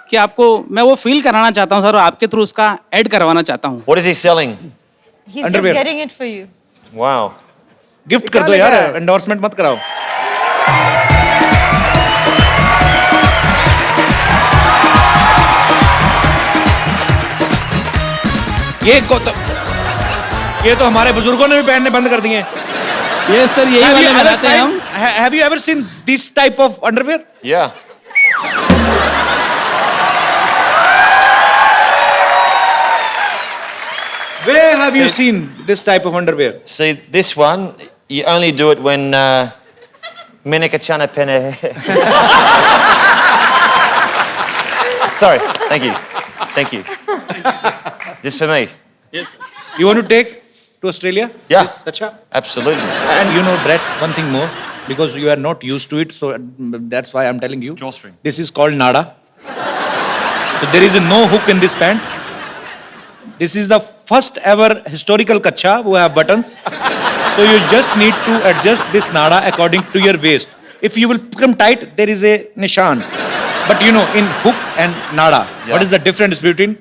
Speaker 12: कि आपको मैं वो फील कराना चाहता हूँ सर. और आपके थ्रू उसका ऐड करवाना चाहता हूँ.
Speaker 7: What is he selling?
Speaker 11: He's
Speaker 1: Underwear.
Speaker 11: just getting it for you.
Speaker 7: Wow.
Speaker 1: Gift कर दो यार. एंडोर्समेंट मत कराओ. ये तो हमारे बुजुर्गों ने भी पहनने बंद कर दिए हैं.
Speaker 12: ये सर यही वाले बनाते हैं हम.
Speaker 1: Have you ever seen this type of underwear?
Speaker 7: Yeah.
Speaker 1: Where have you seen this type of underwear?
Speaker 7: See, this one, you only do it when Menekachana Pene. Sorry, thank you. Thank you. This for me.
Speaker 1: Yes. You want to take to Australia?
Speaker 7: Yeah.
Speaker 1: Yes, Acha.
Speaker 7: Absolutely.
Speaker 1: And you know, Brett, one thing more, because you are not used to it, so that's why I'm telling you.
Speaker 7: Drawstring.
Speaker 1: This is called nada. So there is no hook in this pant. This is the first ever historical kacha who have buttons. So you just need to adjust this nada according to your waist. If you will become tight, there is a nishan. But you know, in hook and nada, what is the difference between?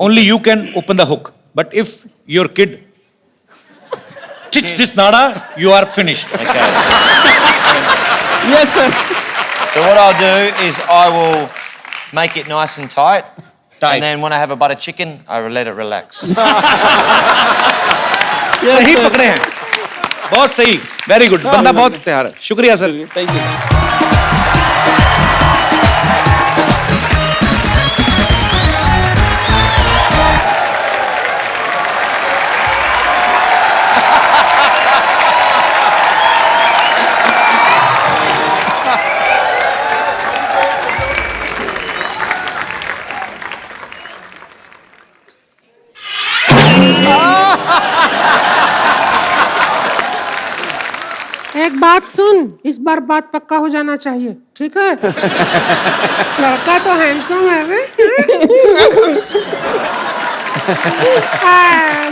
Speaker 1: Only you can open the hook. But if your kid stitch this nada, you are finished.
Speaker 7: Okay.
Speaker 12: Yes, sir.
Speaker 7: So what I'll do is I will make it nice and tight. And then when I have a butter chicken, I will let it relax.
Speaker 1: सही पकड़े हैं. बहुत सही. Very good. बंदा बहुत तैयार है. शुक्रिया सर.
Speaker 12: Thank you.
Speaker 10: एक बात सुन, इस बार बात पक्का हो जाना चाहिए, ठीक है? लड़का तो हैंडसम है रे।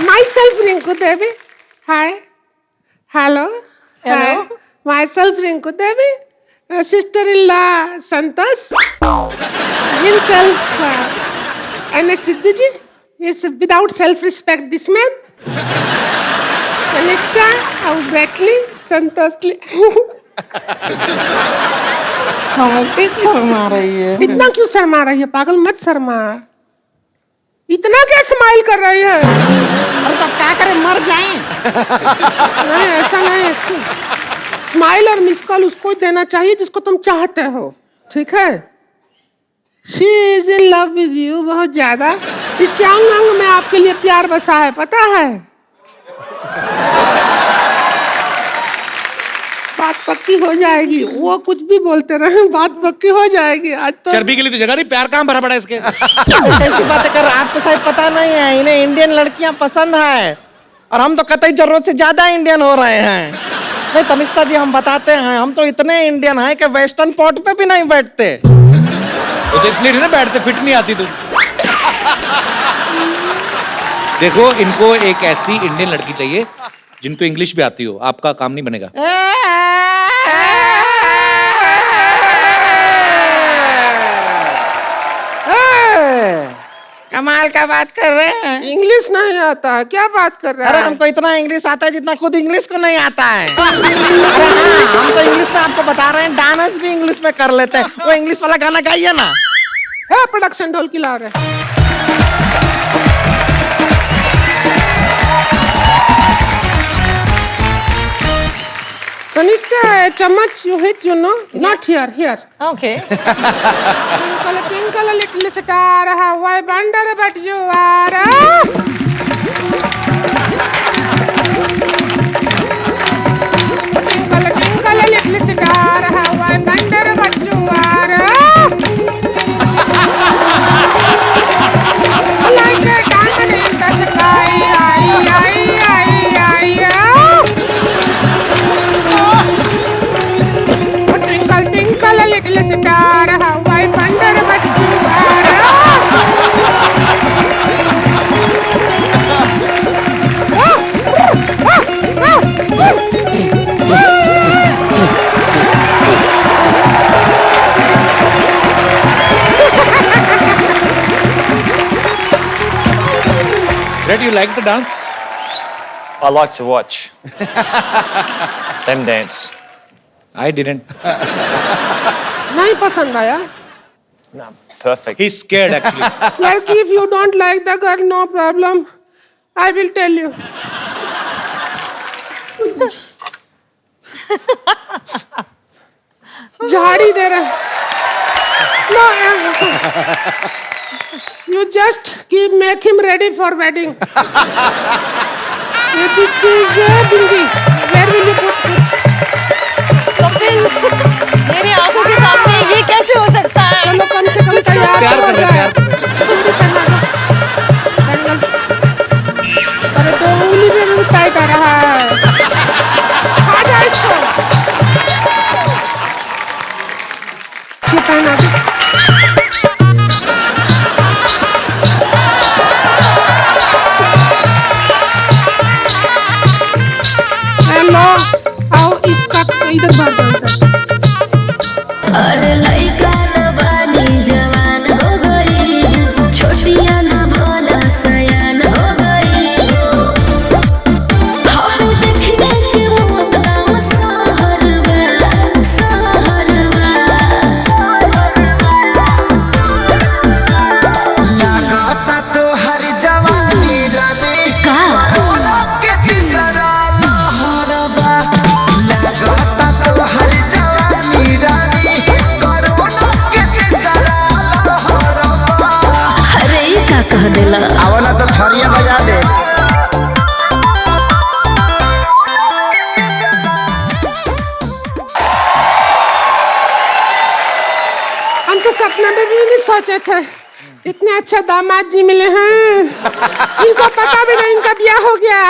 Speaker 10: Myself Rinku Devi. Hi. Hello.
Speaker 11: Hello.
Speaker 10: Hi. Myself Rinku Devi. Sister-in-law Santosh. Himself N.S. Siddhuji. Is without self-respect this man. Kanishka, Bradley, Santosh.
Speaker 9: Sharma रही है।
Speaker 10: इतना क्यों शर्मा रही है? पागल मत शर्मा। इतना क्या स्माइल कर रही है?
Speaker 9: अरे तो क्या करें, मर जाएं?
Speaker 10: नहीं ऐसा नहीं, स्माइल और मिस कॉल उसको देना चाहिए जिसको तुम चाहते हो, ठीक है? She is in love with you बहुत ज्यादा। इसके अंग अंग में आपके लिए प्यार बसा है, पता है? बात पक्की हो जाएगी, वो कुछ भी बोलते रहे, बात पक्की हो जाएगी। आज तो
Speaker 1: चर्बी के लिए तो जगह नहीं, प्यार कहाँ भरा पड़ा है इसके।
Speaker 9: कैसी बातें कर रहे हैं? आपको शायद पता नहीं है, इन्हें इंडियन लड़कियां पसंद है और हम तो कतई जरूरत से ज्यादा इंडियन हो रहे हैं। नहीं तनिष्का जी, हम बताते हैं, हम तो इतने इंडियन हैं कि वेस्टर्न पोर्ट पे भी नहीं बैठते।
Speaker 1: तो इसलिए नहीं ना बैठते, फिट नहीं आती तू। देखो, इनको एक ऐसी इंडियन लड़की चाहिए जिनको इंग्लिश भी आती हो, आपका काम नहीं बनेगा।
Speaker 9: कमाल का बात कर रहे हैं।
Speaker 10: इंग्लिश नहीं आता है, क्या बात कर रहा है?
Speaker 9: अरे हमको इतना इंग्लिश आता है जितना खुद इंग्लिश को नहीं आता है। अरे हाँ, हम तो इंग्लिश में आपको बता रहे हैं, डांस भी इंग्लिश में कर लेते हैं। वो इंग्लिश वाला गाना गाइए ना।
Speaker 10: है प्रोडक्शन ढोल की ला रहे। Kanishka, चम्मच you hit, you know, not here, here.
Speaker 11: Okay.
Speaker 10: Twinkle, twinkle, little star, how I wonder but you are. Twinkle, twinkle, little star, how I wonder but you are. Like a diamond in the sky, Twinkle, twinkle, little star, how I wonder what you
Speaker 1: Red, you like the dance?
Speaker 7: I like to watch them dance.
Speaker 1: I didn't.
Speaker 10: नहीं पसंद आया?
Speaker 7: No, perfect.
Speaker 1: He's scared actually.
Speaker 10: Like if you don't like the girl, no problem. I will tell you. झाड़ी दे रहा। No, you just make him ready for wedding. This is Bindi. Where will you put it?
Speaker 11: Kapil, मेरे आंखों के सामने ये कैसे हो सकता है?
Speaker 10: चलो कम से कम तैयार
Speaker 1: प्यार
Speaker 10: तो
Speaker 1: कर
Speaker 10: हो
Speaker 1: रहे
Speaker 10: जाए।
Speaker 1: प्यार।
Speaker 10: चूड़ी पहना दो। बैंगल। अरे तो उंगली में भी टाइट आ रहा है। खा जा इसको। ये पहना दो। हेलो, आओ इसका इधर बात करो।
Speaker 6: अरे लइका न बानी जवान हो गई, छोटिया न भोला सयान हो गई। हम देखने के मौत गाँव सहरवा, सहरवा।
Speaker 13: लागता तो हर जवानी रानी
Speaker 6: का
Speaker 13: के तीसरा लहरबा। लागता तो हर जवानी रानी कोरोना के तीसरा लहरबा।
Speaker 6: अरे ये का कह देला?
Speaker 13: आवला तो थरिया बजा दे।
Speaker 10: हम तो सपना में भी नहीं सोचे थे इतने अच्छे दामाद जी मिले हैं। इनको पता भी नहीं इनका ब्याह हो गया।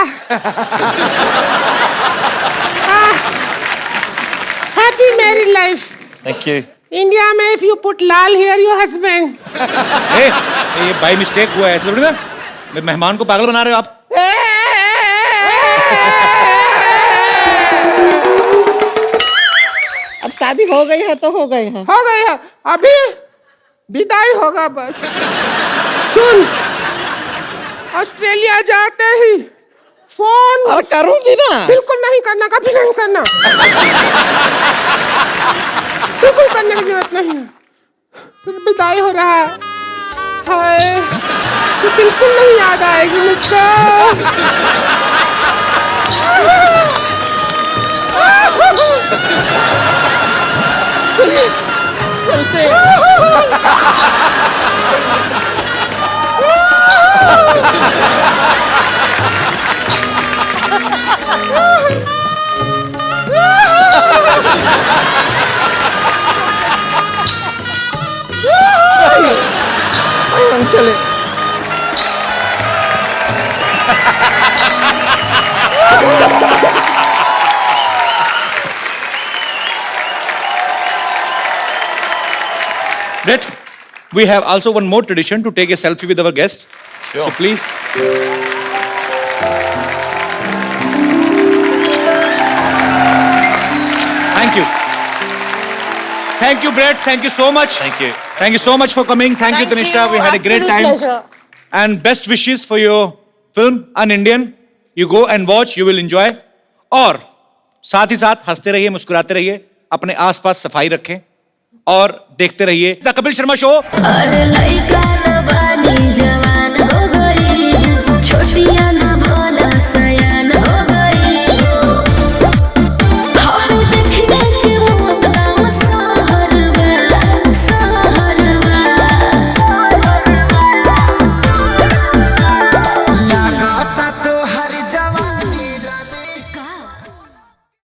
Speaker 10: wife.
Speaker 7: Thank you.
Speaker 10: India में if you put Lal here, your husband.
Speaker 1: ये बाई मिस्टेक हुआ है, ऐसे थोड़ी ना मेहमान को पागल बना रहे हो आप।
Speaker 10: अब शादी हो गई है तो हो गई है। हो गई है, अभी विदाई होगा बस। सुन, ऑस्ट्रेलिया जाते ही फोन।
Speaker 13: अरे करूंगी ना।
Speaker 10: बिल्कुल नहीं करना, कभी नहीं करना। बिल्कुल करने की जरूरत नहीं है। फिर विदाई हो रहा है, हाय, तो बिल्कुल नहीं याद आएगी मुझको। चलिए, चलते हैं। हम चले।
Speaker 1: Brett, we have also one more tradition to take a selfie with our guests.
Speaker 7: Sure.
Speaker 1: So please. Thank you. Thank you, Brett. Thank you so much.
Speaker 7: Thank you.
Speaker 1: Thank you so much for coming. Thank you, Tanisha. We had a great time.
Speaker 11: Pleasure.
Speaker 1: And best wishes for your film, An Indian. You go and watch, you will enjoy. और साथ ही साथ हंसते रहिए, मुस्कुराते रहिए, अपने आसपास सफाई रखें और देखते रहिए द कपिल शर्मा शो।
Speaker 6: अरे लइका न बानी जवान